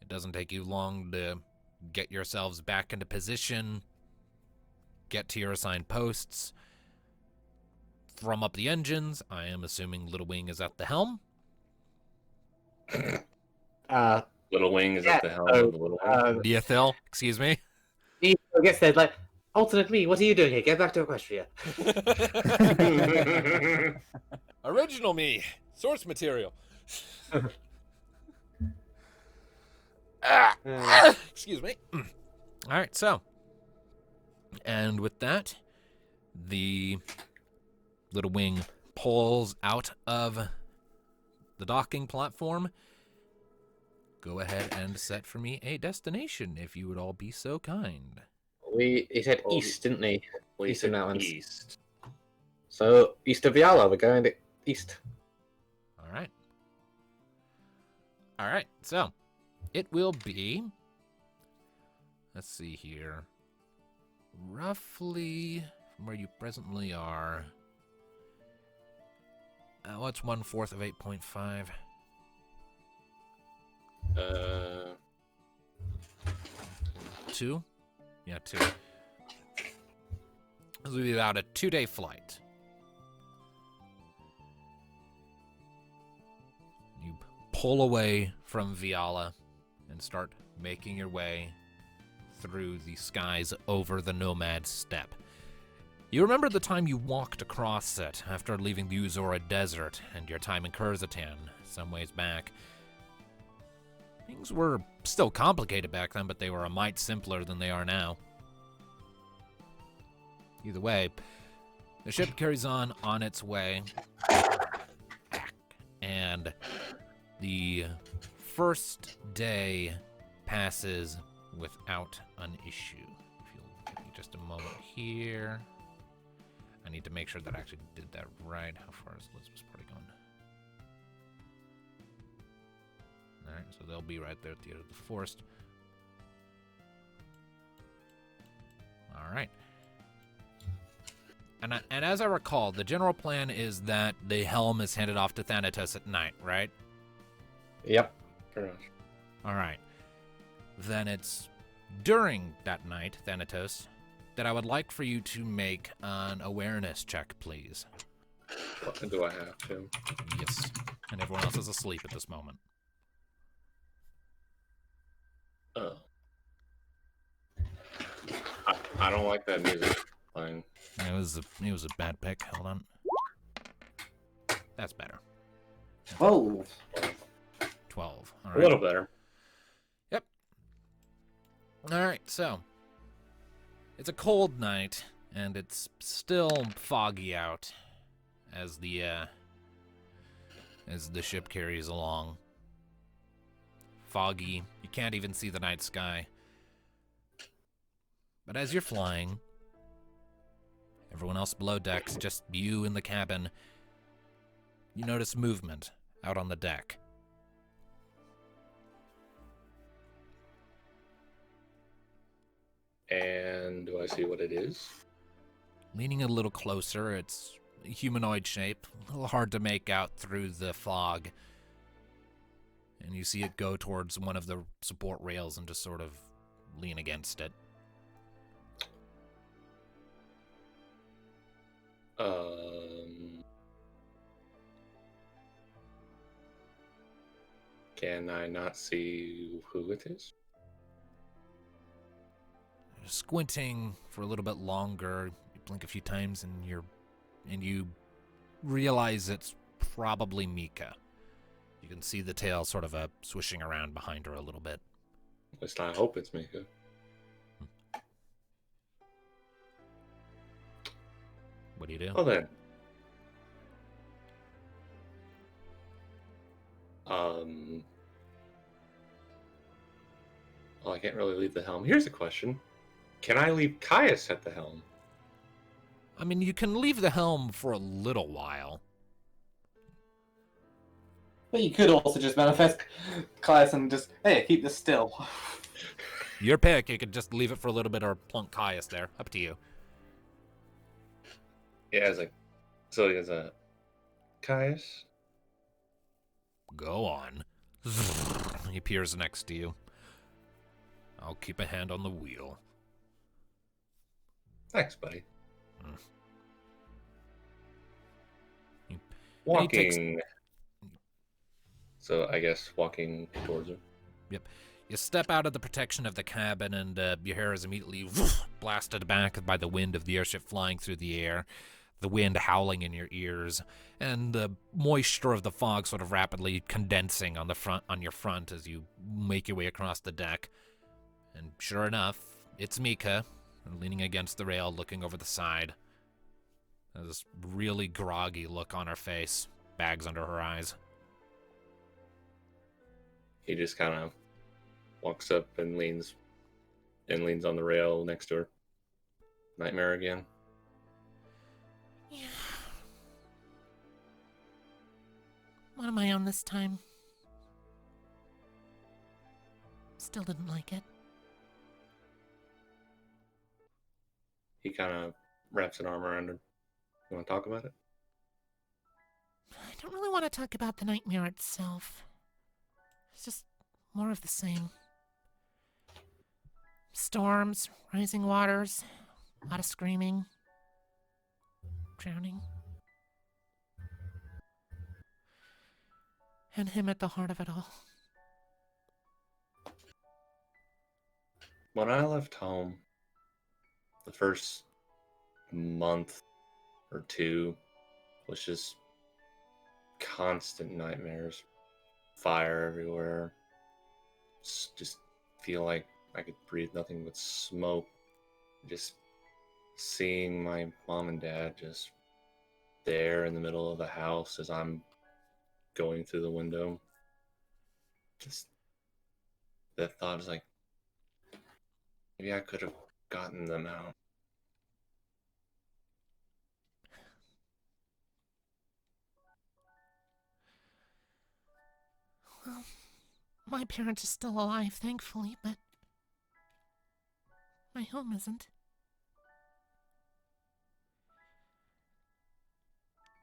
It doesn't take you long to get yourselves back into position, get to your assigned posts, thrum up the engines. I am assuming Little Wing is at the helm. Little Wing is Yeah, at the helm of the Little Wing. Diathil, excuse me. He gets there like, alternate me, what are you doing here? Get back to Equestria. Original me, source material. Excuse me. All right, so. And with that, the Little Wing pulls out of the docking platform. Go ahead and set for me a destination, if you would all be so kind. He said east, didn't he? Well, Eastern Mountains. East. So, east of Viala, we're going to east. All right. All right, so it will be, let's see here, roughly from where you presently are. What's 1/4 of 8.5? 2? Yeah, 2. This will be about a 2-day flight. You pull away from Viala and start making your way through the skies over the Nomad Steppe. You remember the time you walked across it after leaving the Uzora Desert and your time in Kurzatan some ways back. Things were still complicated back then, but they were a mite simpler than they are now. Either way, the ship carries on its way, and the first day passes without an issue. If you'll give me just a moment here. I need to make sure that I actually did that right. How far is Elizabeth's party gone? Alright, so they'll be right there at the edge of the forest. Alright. And as I recall, the general plan is that the helm is handed off to Thanatos at night, right? Yep. Pretty much. Alright. Then it's during that night, Thanatos, that I would like for you to make an awareness check, please. What do I have to? Yes. And everyone else is asleep at this moment. Oh. I don't like that music playing. It was a bad pick. Hold on. That's better. 12. 12. All A right. little better. Yep. All right. So it's a cold night, and it's still foggy out as the ship carries along. Foggy. You can't even see the night sky. But as you're flying, everyone else below decks, just you in the cabin, you notice movement out on the deck. And do I see what it is? Leaning a little closer, it's a humanoid shape, a little hard to make out through the fog. And you see it go towards one of the support rails and just sort of lean against it. Can I not see who it is? Squinting for a little bit longer, you blink a few times and you realize it's probably Mika. You can see the tail sort of swishing around behind her a little bit. At least I hope it's Mika. What do you do? Well then. Well, I can't really leave the helm. Here's a question. Can I leave Caius at the helm? I mean, you can leave the helm for a little while. But you could also just manifest Caius and just, hey, keep this still. Your pick. You could just leave it for a little bit or plunk Caius there. Up to you. Yeah, so he has a Caius. Go on. He appears next to you. I'll keep a hand on the wheel. Thanks, buddy. Mm. He Walking. So I guess walking towards him. Yep. You step out of the protection of the cabin, and your hair is immediately blasted back by the wind of the airship flying through the air, the wind howling in your ears, and the moisture of the fog sort of rapidly condensing on your front as you make your way across the deck. And sure enough, it's Mika, leaning against the rail, looking over the side. Has this really groggy look on her face, bags under her eyes. He just kind of walks up and leans on the rail next to her. Nightmare again. Yeah. What am I on this time? Still didn't like it. He kind of wraps an arm around her. You want to talk about it? I don't really want to talk about the nightmare itself. It's just more of the same. Storms, rising waters, a lot of screaming, drowning. And him at the heart of it all. When I left home, the first month or two was just constant nightmares. Fire everywhere. Just feel like I could breathe nothing but smoke. Just seeing my mom and dad just there in the middle of the house as I'm going through the window. Just that thought is like, maybe I could have gotten them out. Well, my parents are still alive, thankfully, but my home isn't.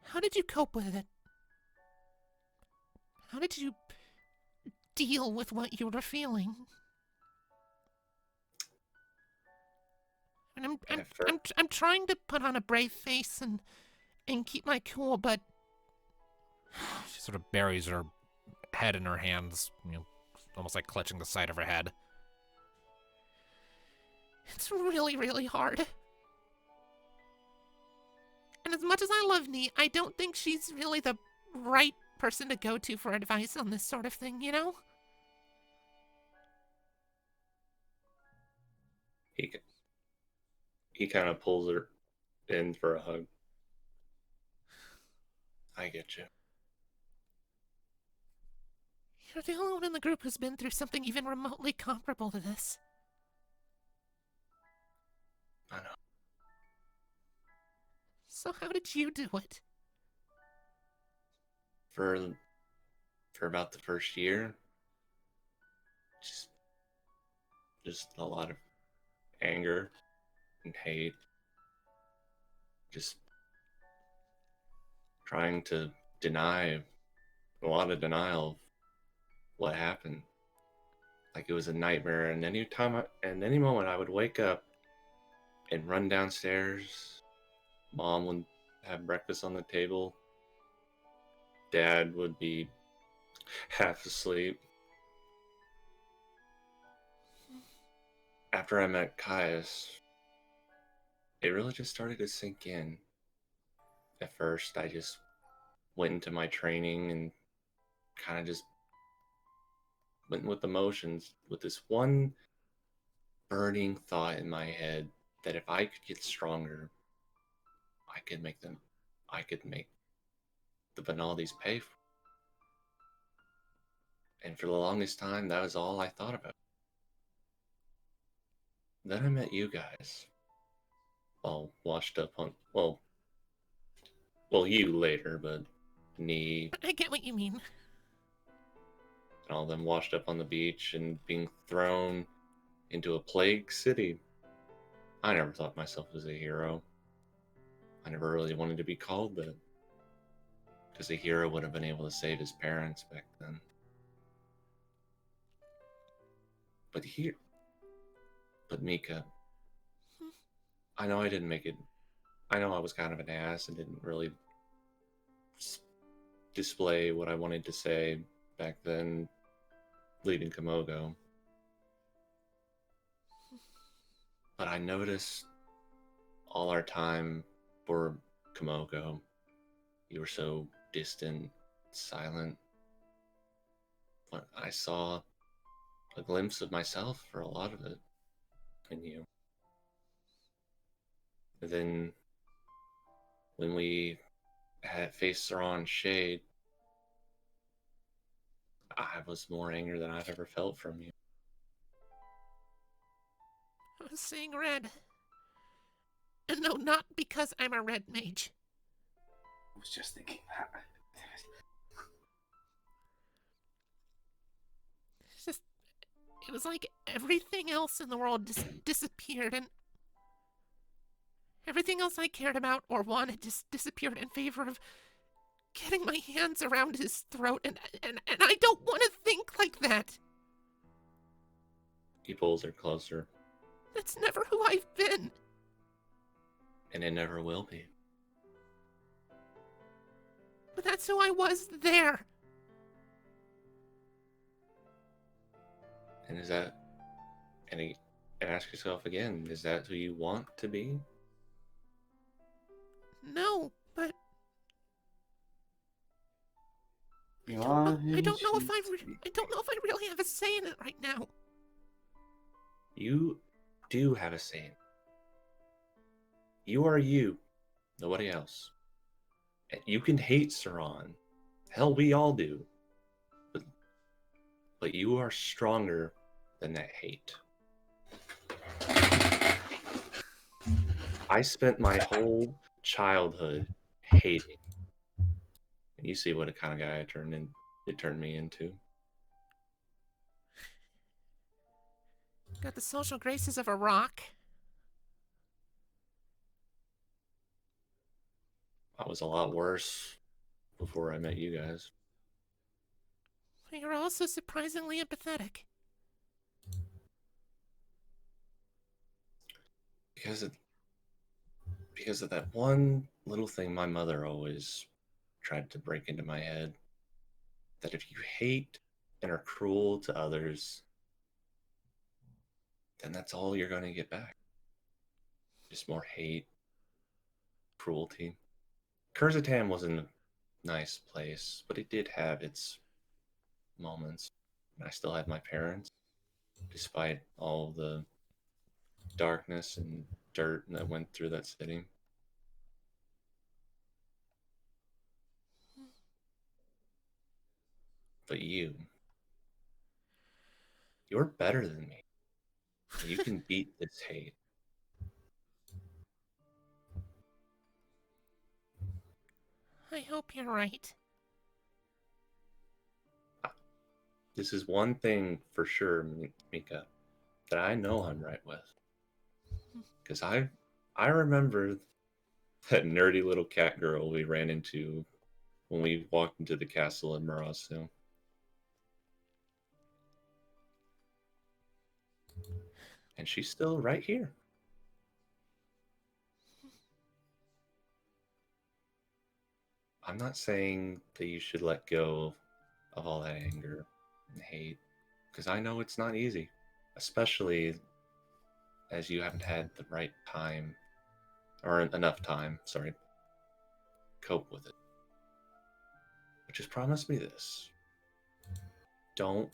How did you cope with it? How did you deal with what you were feeling? And I'm trying to put on a brave face and keep my cool, but She sort of buries her head in her hands, almost like clutching the side of her head. it's really, really hard. And as much as I love Nee, I don't think she's really the right person to go to for advice on this sort of thing, you know? He kind of pulls her in for a hug. I get you. You're the only one in the group who's been through something even remotely comparable to this. I know. So how did you do it? For about the first year, just a lot of anger and hate. Just trying to deny, a lot of denial of what happened. Like it was a nightmare, and any moment I would wake up and run downstairs. Mom would have breakfast on the table. Dad would be half asleep. After I met Caius, it really just started to sink in. At first, I just went into my training and kind of just went with the motions with this one burning thought in my head that if I could get stronger, I could make the Benaldis pay for. And for the longest time, that was all I thought about. Then I met you guys. All washed up on, well, you later, but Nee I get what you mean. and all them washed up on the beach and being thrown into a plague city. I never thought myself as a hero. I never really wanted to be called that. Because a hero would have been able to save his parents back then. But here, But Mika, I know I didn't make it. I know I was kind of an ass and didn't really display what I wanted to say back then, leading Komogo. But I noticed all our time for Komogo, you were so distant, silent. But I saw a glimpse of myself for a lot of it in you. And then when we had faced Saron's shade, I was more angry than I've ever felt from you. I was seeing red. And no, not because I'm a red mage. I was just thinking that. It's just, it was like everything else in the world just disappeared, and everything else I cared about or wanted just disappeared in favor of getting my hands around his throat, and I don't want to think like that. He pulls her closer, That's never who I've been. and it never will be. But that's who I was there. And is that, and ask yourself again, is that who you want to be? No, but You are who I don't you know if choose to be. I don't know if I really have a say in it right now. You do have a say. You are you, nobody else. And you can hate Saron. Hell, we all do. But you are stronger than that hate. I spent my whole childhood hating. And you see what a kind of guy it turned me into. Got the social graces of a rock. I was a lot worse before I met you guys. But you're also surprisingly empathetic. Because of that one little thing my mother always tried to break into my head, that if you hate and are cruel to others, then that's all you're going to get back. Just more hate, cruelty. Kurzatan wasn't a nice place, but it did have its moments. I still had my parents, despite all the darkness and dirt that went through that city. But you're better than me. You can beat this hate. I hope you're right. This is one thing for sure, Mika, that I know I'm right with. Because I remember that nerdy little cat girl we ran into when we walked into the castle in Marasu. And she's still right here. I'm not saying that you should let go of all that anger and hate, because I know it's not easy, especially as you haven't had the right time, or enough time, sorry, cope with it. But just promise me this. Don't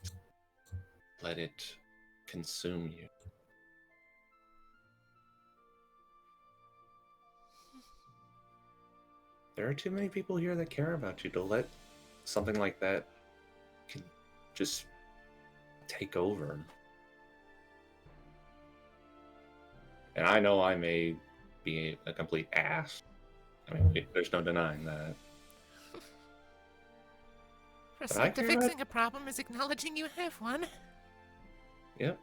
let it consume you. There are too many people here that care about you to let something like that can just take over. And I know I may be a complete ass. I mean, there's no denying that. First But I step to care fixing about- a problem is acknowledging you have one. Yep.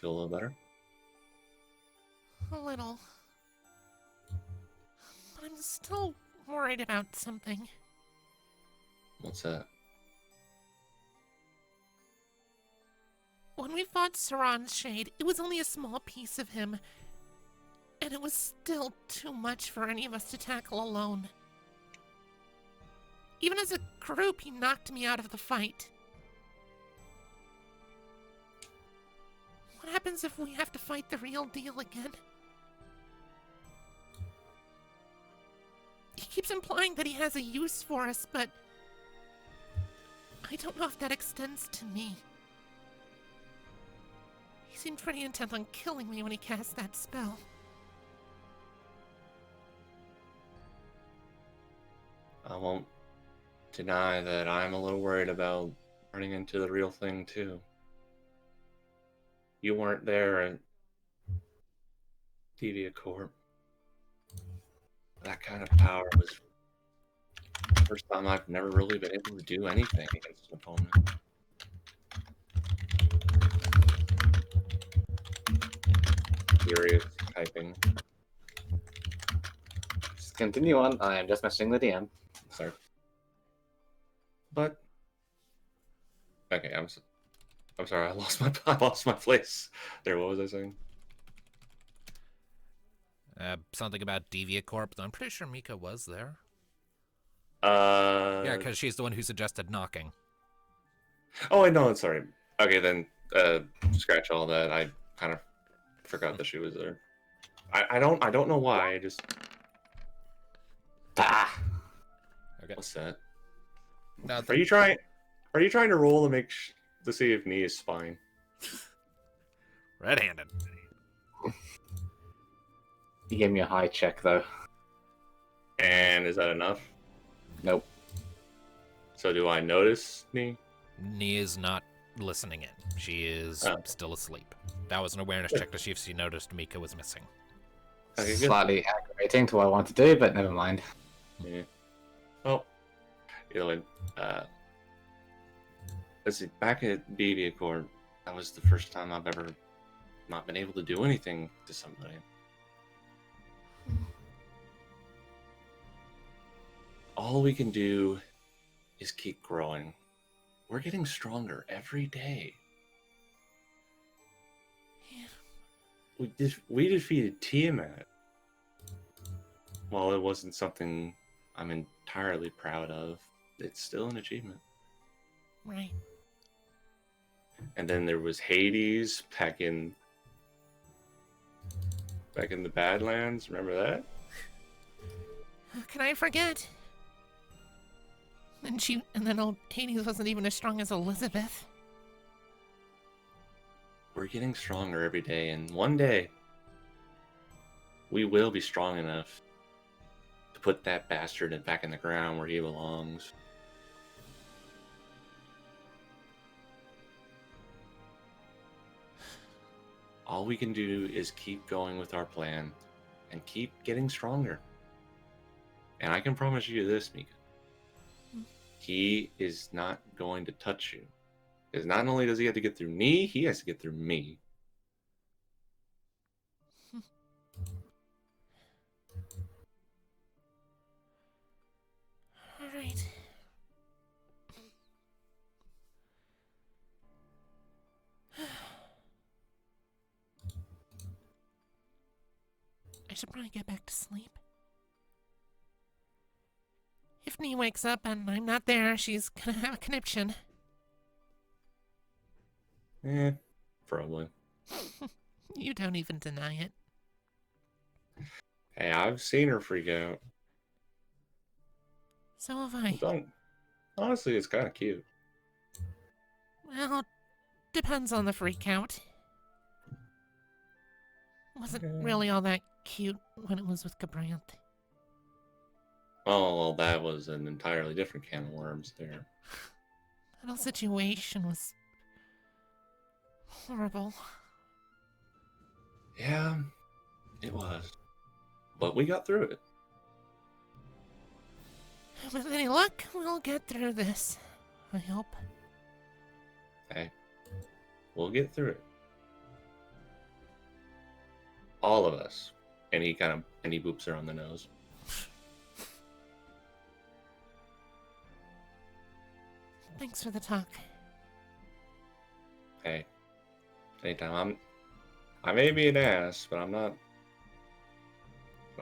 Feel a little better? A little. But I'm still worried about something. What's that? When we fought Saran's Shade, it was only a small piece of him. And it was still too much for any of us to tackle alone. Even as a group, he knocked me out of the fight. What happens if we have to fight the real deal again? He keeps implying that he has a use for us, but I don't know if that extends to me. He seemed pretty intent on killing me when he cast that spell. I won't deny that I'm a little worried about running into the real thing, too. You weren't there at Deviant Corp. That kind of power was the first time I've never really been able to do anything against an opponent. Furious typing. Just continue on. I am just messaging the DM. Sorry. But okay, I'm sorry. I lost my place. There, what was I saying? Something about Deviacorp. I'm pretty sure Mika was there. Yeah, Yeah, because she's the one who suggested knocking. Oh, I know. Sorry. Okay, then scratch all that. I kind of forgot that she was there. I don't know why. I just. Ah! Okay. What's that? Nothing. Are you trying to roll to see if knee is spine? Red-handed. He gave me a high check, though. And is that enough? Nope. So do I notice knee? Nia is not listening in. She is still asleep. That was an awareness check to see if she noticed Mika was missing. Okay, good. Slightly aggravating to what I want to do, but never mind. Yeah. Well, either way, let's see. Back at Deviant Corp, that was the first time I've ever not been able to do anything to somebody. All we can do is keep growing. We're getting stronger every day. Yeah. We defeated Tiamat. While it wasn't something I'm entirely proud of, it's still an achievement. Right. And then there was Hades back in the Badlands. Remember that? How can I forget? And then old Hades wasn't even as strong as Elizabeth. We're getting stronger every day, and one day we will be strong enough to put that bastard back in the ground where he belongs. All we can do is keep going with our plan and keep getting stronger. And I can promise you this, Mika. He is not going to touch you. Because not only does he have to get through me, he has to get through me. Alright. I should probably get back to sleep. If Nee wakes up and I'm not there, she's gonna have a conniption. Probably. You don't even deny it. Hey, I've seen her freak out. So have I. Honestly, it's kind of cute. Well, depends on the freak out. Wasn't really all that cute when it was with Gabrant. Oh, well, that was an entirely different can of worms there. That whole situation was horrible. Yeah, it was. But we got through it. With any luck, we'll get through this. I hope. Hey, we'll get through it. all of us. And he boops her on the nose. Thanks for the talk. Hey, anytime. I may be an ass, but I'm not.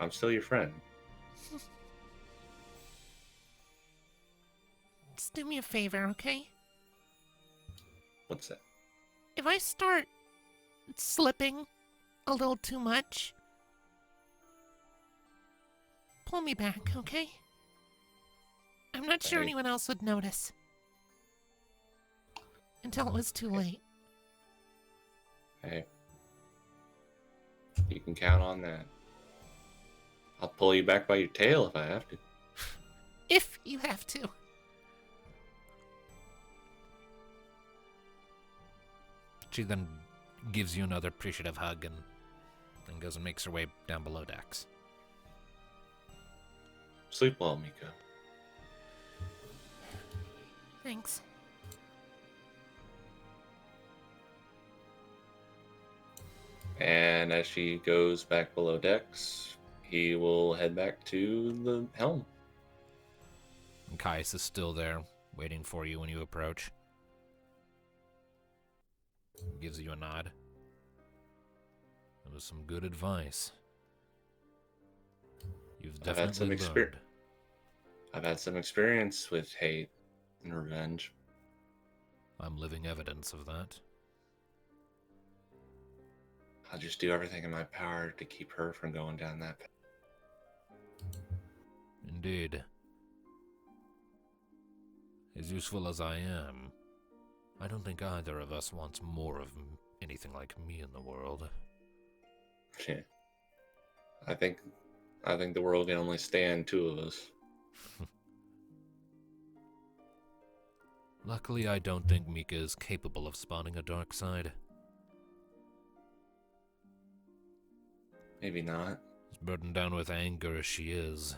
I'm still your friend. Just do me a favor, okay? What's that? If I start slipping a little too much, pull me back, okay? I'm not sure Hey. anyone else would notice. Until it was too late. Hey, you can count on that. I'll pull you back by your tail if I have to. If you have to. She then gives you another appreciative hug and then goes and makes her way down below decks. Sleep well, Miko. Thanks. And as she goes back below decks, he will head back to the helm. And Caius is still there, waiting for you when you approach. Gives you a nod. That was some good advice. You've I've had some definitely learned. I've had some experience with hate and revenge. I'm living evidence of that. I'll just do everything in my power to keep her from going down that path. Indeed. As useful as I am, I don't think either of us wants more of anything like me in the world. Yeah. I think the world can only stand two of us. Luckily, I don't think Mika is capable of spawning a dark side. Maybe not. As burdened down with anger as she is,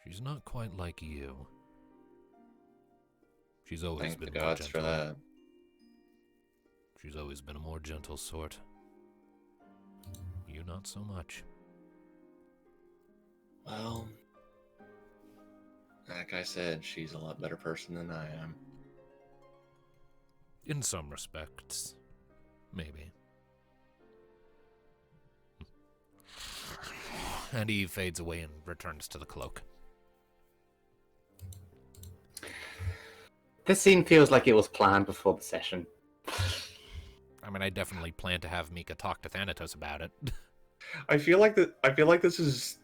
she's not quite like you. She's always Thank the been more gods gentle. for that. She's always been a more gentle sort. You not so much. Well, like I said, she's a lot better person than I am. In some respects, maybe. And he fades away and returns to the cloak. This scene feels like it was planned before the session. I mean, I definitely plan to have Mika talk to Thanatos about it. I feel like this is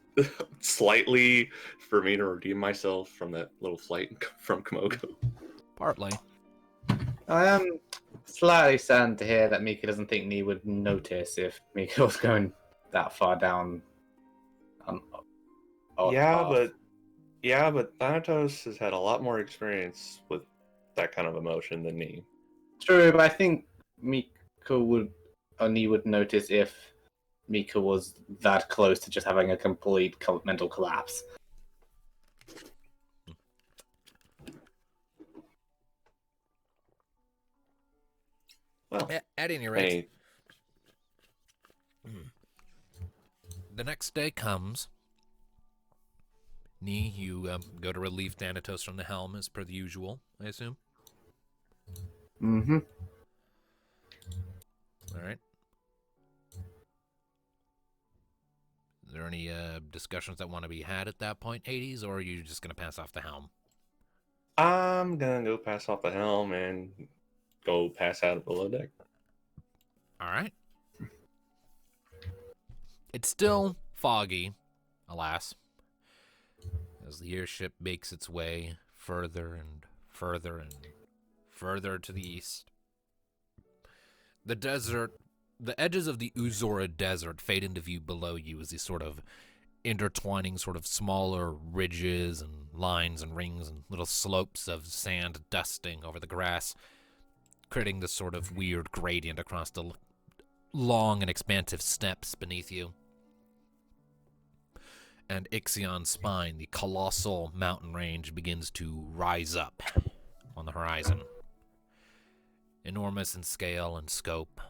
slightly for me to redeem myself from that little flight from Komodo. Partly. I am slightly saddened to hear that Mika doesn't think Nee would notice if Mika was going that far down. But Thanatos has had a lot more experience with that kind of emotion than me. True, but I think Mika would, or Nee would notice if Mika was that close to just having a complete mental collapse. Well, At any rate, hey, the next day comes. Nee, you go to relieve Thanatos from the helm as per the usual, I assume? Mm-hmm. Alright. Is there any discussions that want to be had at that point, Hades, or are you just going to pass off the helm? I'm gonna go pass off the helm and go pass out below deck. Alright. It's still foggy, alas, as the airship makes its way further and further and further to the east. The desert, the edges of the Uzora Desert fade into view below you as these sort of intertwining sort of smaller ridges and lines and rings and little slopes of sand dusting over the grass, creating this sort of weird gradient across the long and expansive steppes beneath you. And Ixion's spine, the colossal mountain range, begins to rise up on the horizon. Enormous in scale and scope,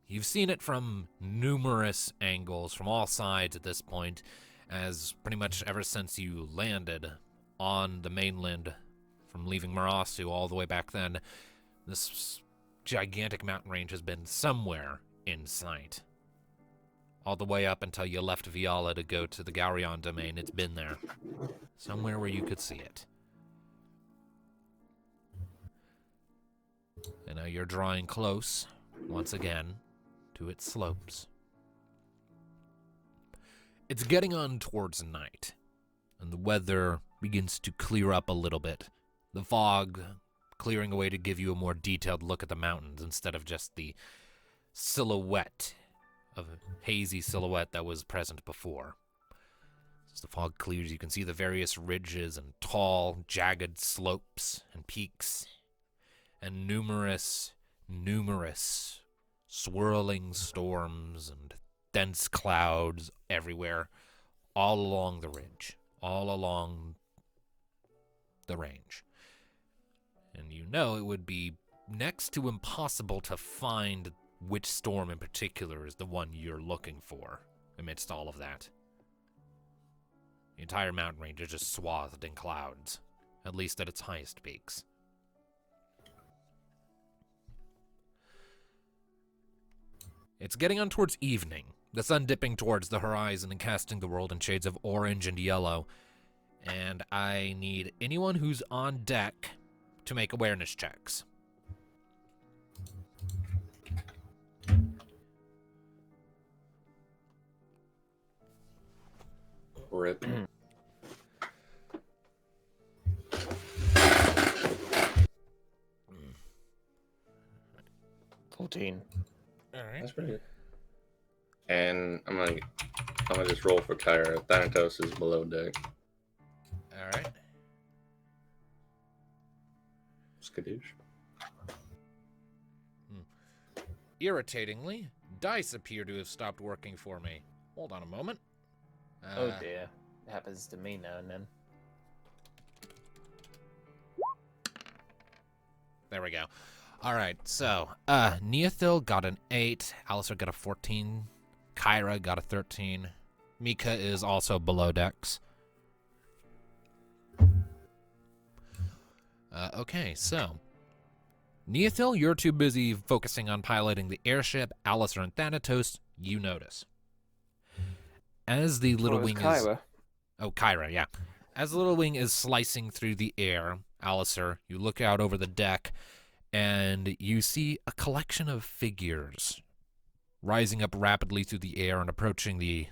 You've seen it from numerous angles, from all sides at this point, as pretty much ever since you landed on the mainland, from leaving Marasu all the way back then, this gigantic mountain range has been somewhere in sight. All the way up until you left Viala to go to the Gaurion domain, it's been there. Somewhere where you could see it. And now you're drawing close, once again, to its slopes. It's getting on towards night, and the weather begins to clear up a little bit. The fog clearing away to give you a more detailed look at the mountains instead of just the silhouette of a hazy silhouette that was present before. As the fog clears, you can see the various ridges and tall, jagged slopes and peaks, and numerous swirling storms and dense clouds everywhere, all along the ridge, all along the range. And you know it would be next to impossible to find which storm in particular is the one you're looking for amidst all of that. The entire mountain range is just swathed in clouds, at least at its highest peaks. It's getting on towards evening, the sun dipping towards the horizon and casting the world in shades of orange and yellow, and I need anyone who's on deck to make awareness checks. Rip. 14. All right. That's pretty good. And I'm gonna just roll for Kyra. Thanatos is below deck. All right. Skadoosh. Irritatingly, dice appear to have stopped working for me. Hold on a moment. Oh dear. It happens to me now and then. There we go. All right, so Neothil got an 8, Alistair got a 14, Kyra got a 13, Mika is also below decks. Okay, so Neothil, you're too busy focusing on piloting the airship. Alistair and Thanatos, you notice. As the little wing Kyra? Oh, Kyra, yeah. As the little wing is slicing through the air, Alistair, you look out over the deck, and you see a collection of figures rising up rapidly through the air and approaching the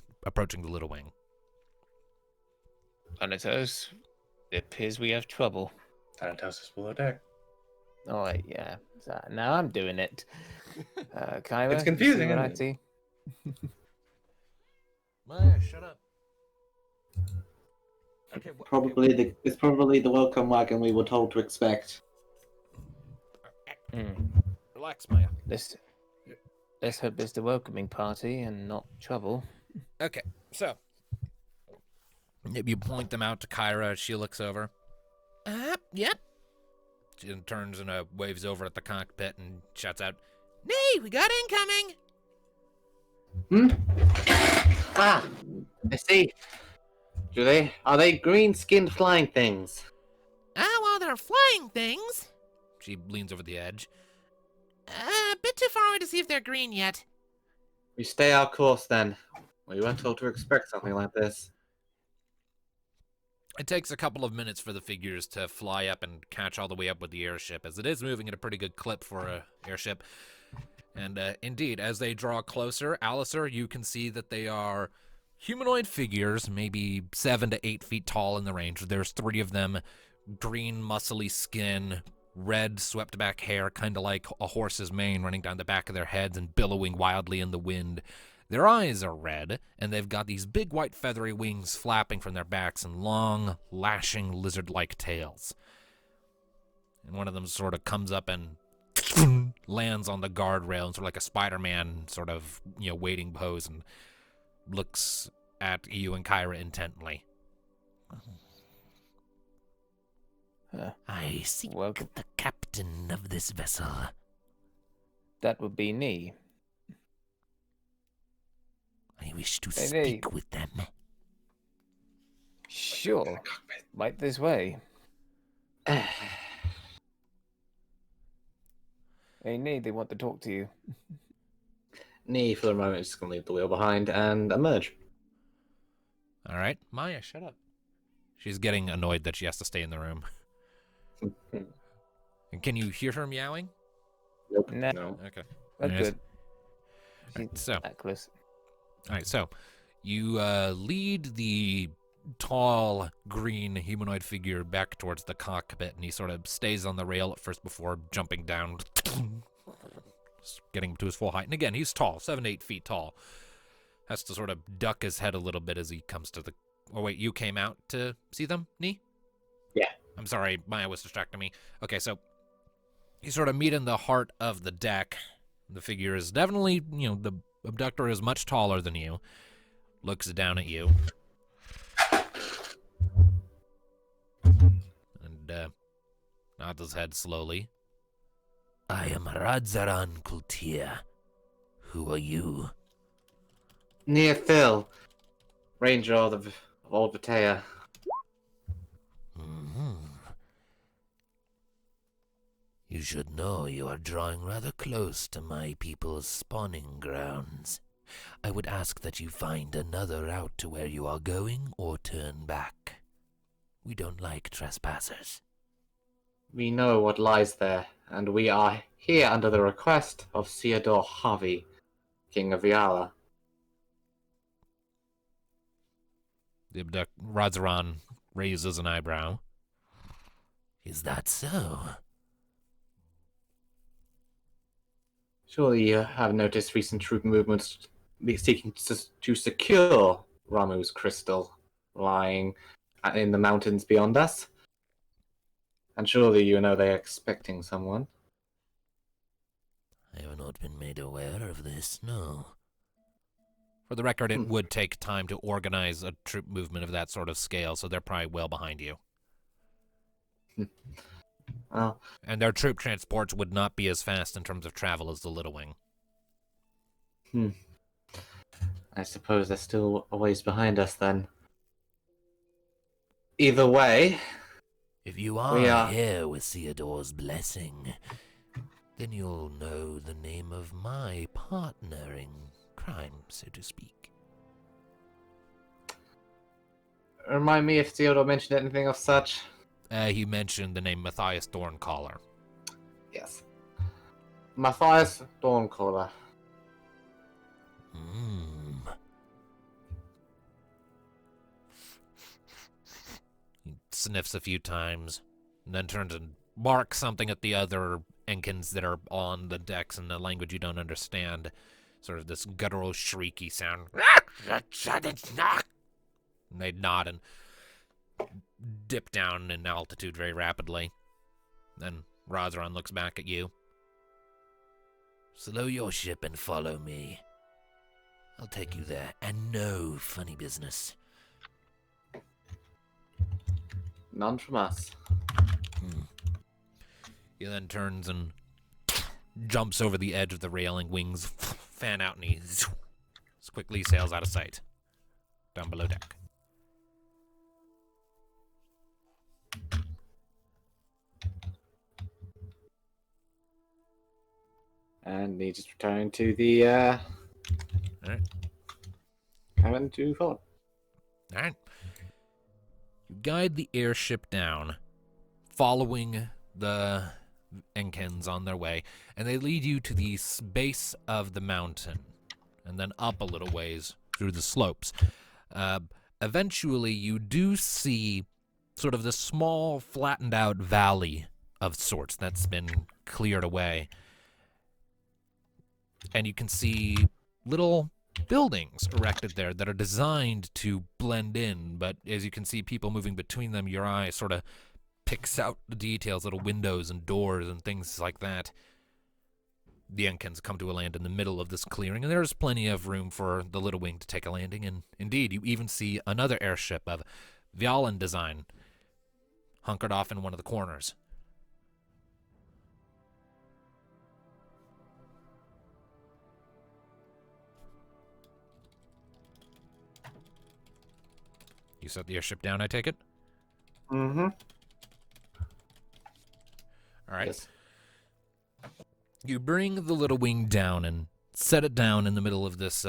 little wing. Thanatos, it appears we have trouble. Thanatos is below deck. Oh, wait, yeah. So, now I'm doing it. Kyra, It's confusing, you see what I isn't it? see? Maya, shut up. Okay, It's probably the welcome wagon we were told to expect. Relax, Maya. Let's hope it's the welcoming party and not trouble. Okay, so you point them out to Kyra as she looks over. Yep. She turns and waves over at the cockpit and shouts out, Nay, we got incoming. Ah, I see. Are they green-skinned flying things? Well, they're flying things. She leans over the edge. A bit too far away to see if they're green yet. We stay our course then. We weren't told to expect something like this. It takes a couple of minutes for the figures to fly up and catch all the way up with the airship, as it is moving at a pretty good clip for an airship. And indeed, as they draw closer, Alistair, you can see that they are humanoid figures, maybe 7 to 8 feet tall in the range. There's 3 of them, green, muscly skin, red, swept-back hair, kind of like a horse's mane running down the back of their heads and billowing wildly in the wind. Their eyes are red, and they've got these big white feathery wings flapping from their backs and long, lashing lizard-like tails. And one of them sort of comes up and lands on the guardrail in sort of like a Spider-Man sort of, waiting pose and looks at you and Kyra intently. I seek Welcome. the captain of this vessel. That would be me. I wish to Hey, speak Nate. with them. Sure. Right this way. Hey, Nate, they want to talk to you. Nee, for the moment, is just going to leave the wheel behind and emerge. All right, Maya, shut up. She's getting annoyed that she has to stay in the room. And can you hear her meowing? Nope. Nah, No. Okay. that's Anyways. good. She's So, that close. all right, so you lead the tall green humanoid figure back towards the cockpit, and he sort of stays on the rail at first before jumping down, getting to his full height. And again, he's tall, 7 to 8 feet tall. Has to sort of duck his head a little bit as he comes to the... Oh, wait, you came out to see them, Nee? Yeah. I'm sorry, Maya was distracting me. Okay, so you sort of meet in the heart of the deck. The figure is definitely, the abductor is much taller than you. Looks down at you. And nods his head slowly. I am Radzaran Kultir. Who are you? Near Phil, Ranger of Old Batea. Mm-hmm. You should know you are drawing rather close to my people's spawning grounds. I would ask that you find another route to where you are going or turn back. We don't like trespassers. We know what lies there, and we are here under the request of Theodore Harvey, King of Viala. The Radzaran raises an eyebrow. Is that so? Surely you have noticed recent troop movements seeking to secure Ramu's crystal lying in the mountains beyond us? And surely you know they are expecting someone. I have not been made aware of this, no. For the record, it would take time to organize a troop movement of that sort of scale, so they're probably well behind you. Well, And their troop transports would not be as fast in terms of travel as the Little Wing. I suppose they're still a ways behind us then. Either way, If you We are are- here with Theodore's blessing, then you'll know the name of my partner in crime, so to speak. remind me if Theodore mentioned anything of such. He mentioned the name Matthias Thorncaller. Yes. Matthias Dawncaller. He sniffs a few times, and then turns and barks something at the other Enkins that are on the decks in a language you don't understand. Sort of this guttural, shrieky sound. And they nod and dip down in altitude very rapidly. Then Radzaran looks back at you. Slow your ship and follow me. I'll take you there, and no funny business. None from us. He then turns and jumps over the edge of the railing, wings fan out, and he quickly sails out of sight down below deck. And he just returned to the Alright. cabin to follow. Alright. You guide the airship down, following the Enkins on their way, and they lead you to the base of the mountain, and then up a little ways through the slopes. Eventually, you do see sort of the small, flattened out valley of sorts that's been cleared away. And you can see little buildings erected there that are designed to blend in, but as you can see people moving between them, your eye sort of picks out the details, little windows and doors and things like that. The Enkins come to a land in the middle of this clearing, and there's plenty of room for the Little Wing to take a landing, and indeed, you even see another airship of Vialan design hunkered off in one of the corners. You set the airship down, I take it? Mm-hmm. All right. Yes. You bring the little wing down and set it down in the middle of this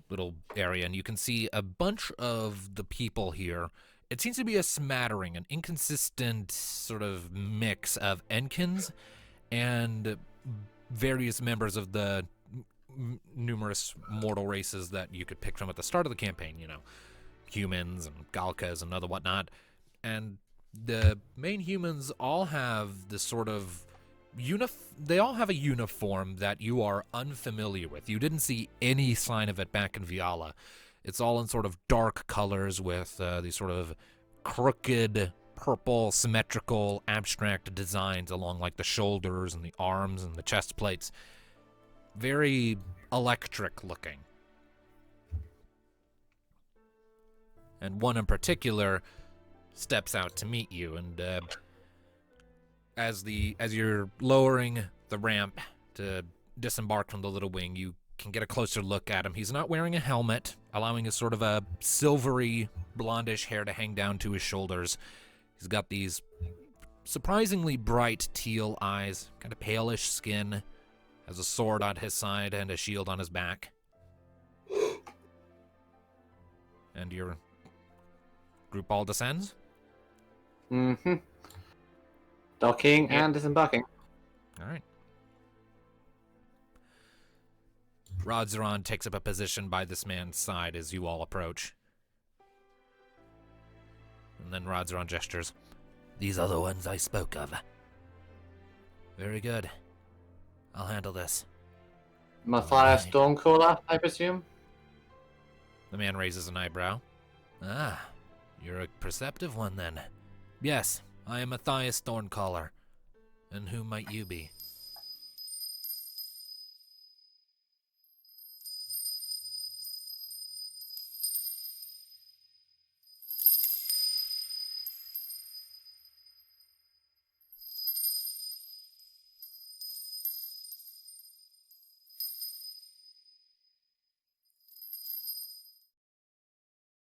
little area, and you can see a bunch of the people here. It seems to be a smattering, an inconsistent sort of mix of Enkins and various members of the numerous mortal races that you could pick from at the start of the campaign, you know, humans and Galkas and other whatnot. And the main humans all have this sort of they all have a uniform that you are unfamiliar with. You didn't see any sign of it back in Viala. It's all in sort of dark colors with these sort of crooked, purple, symmetrical, abstract designs along like the shoulders and the arms and the chest plates. Very electric looking. And one in particular steps out to meet you, and as you're lowering the ramp to disembark from the little wing, you can get a closer look at him. He's not wearing a helmet, allowing a sort of a silvery, blondish hair to hang down to his shoulders. He's got these surprisingly bright teal eyes, kind of palish skin, has a sword on his side and a shield on his back. And your group all descends? Mm-hmm. Docking and disembarking. All right. Rodzeron takes up a position by this man's side as you all approach. And then Rodzeron gestures. These are the ones I spoke of. Very good. I'll handle this. Matthias Alright. Stormcaller, I presume? The man raises an eyebrow. Ah, you're a perceptive one then. Yes, I am Matthias Thorncaller. And who might you be?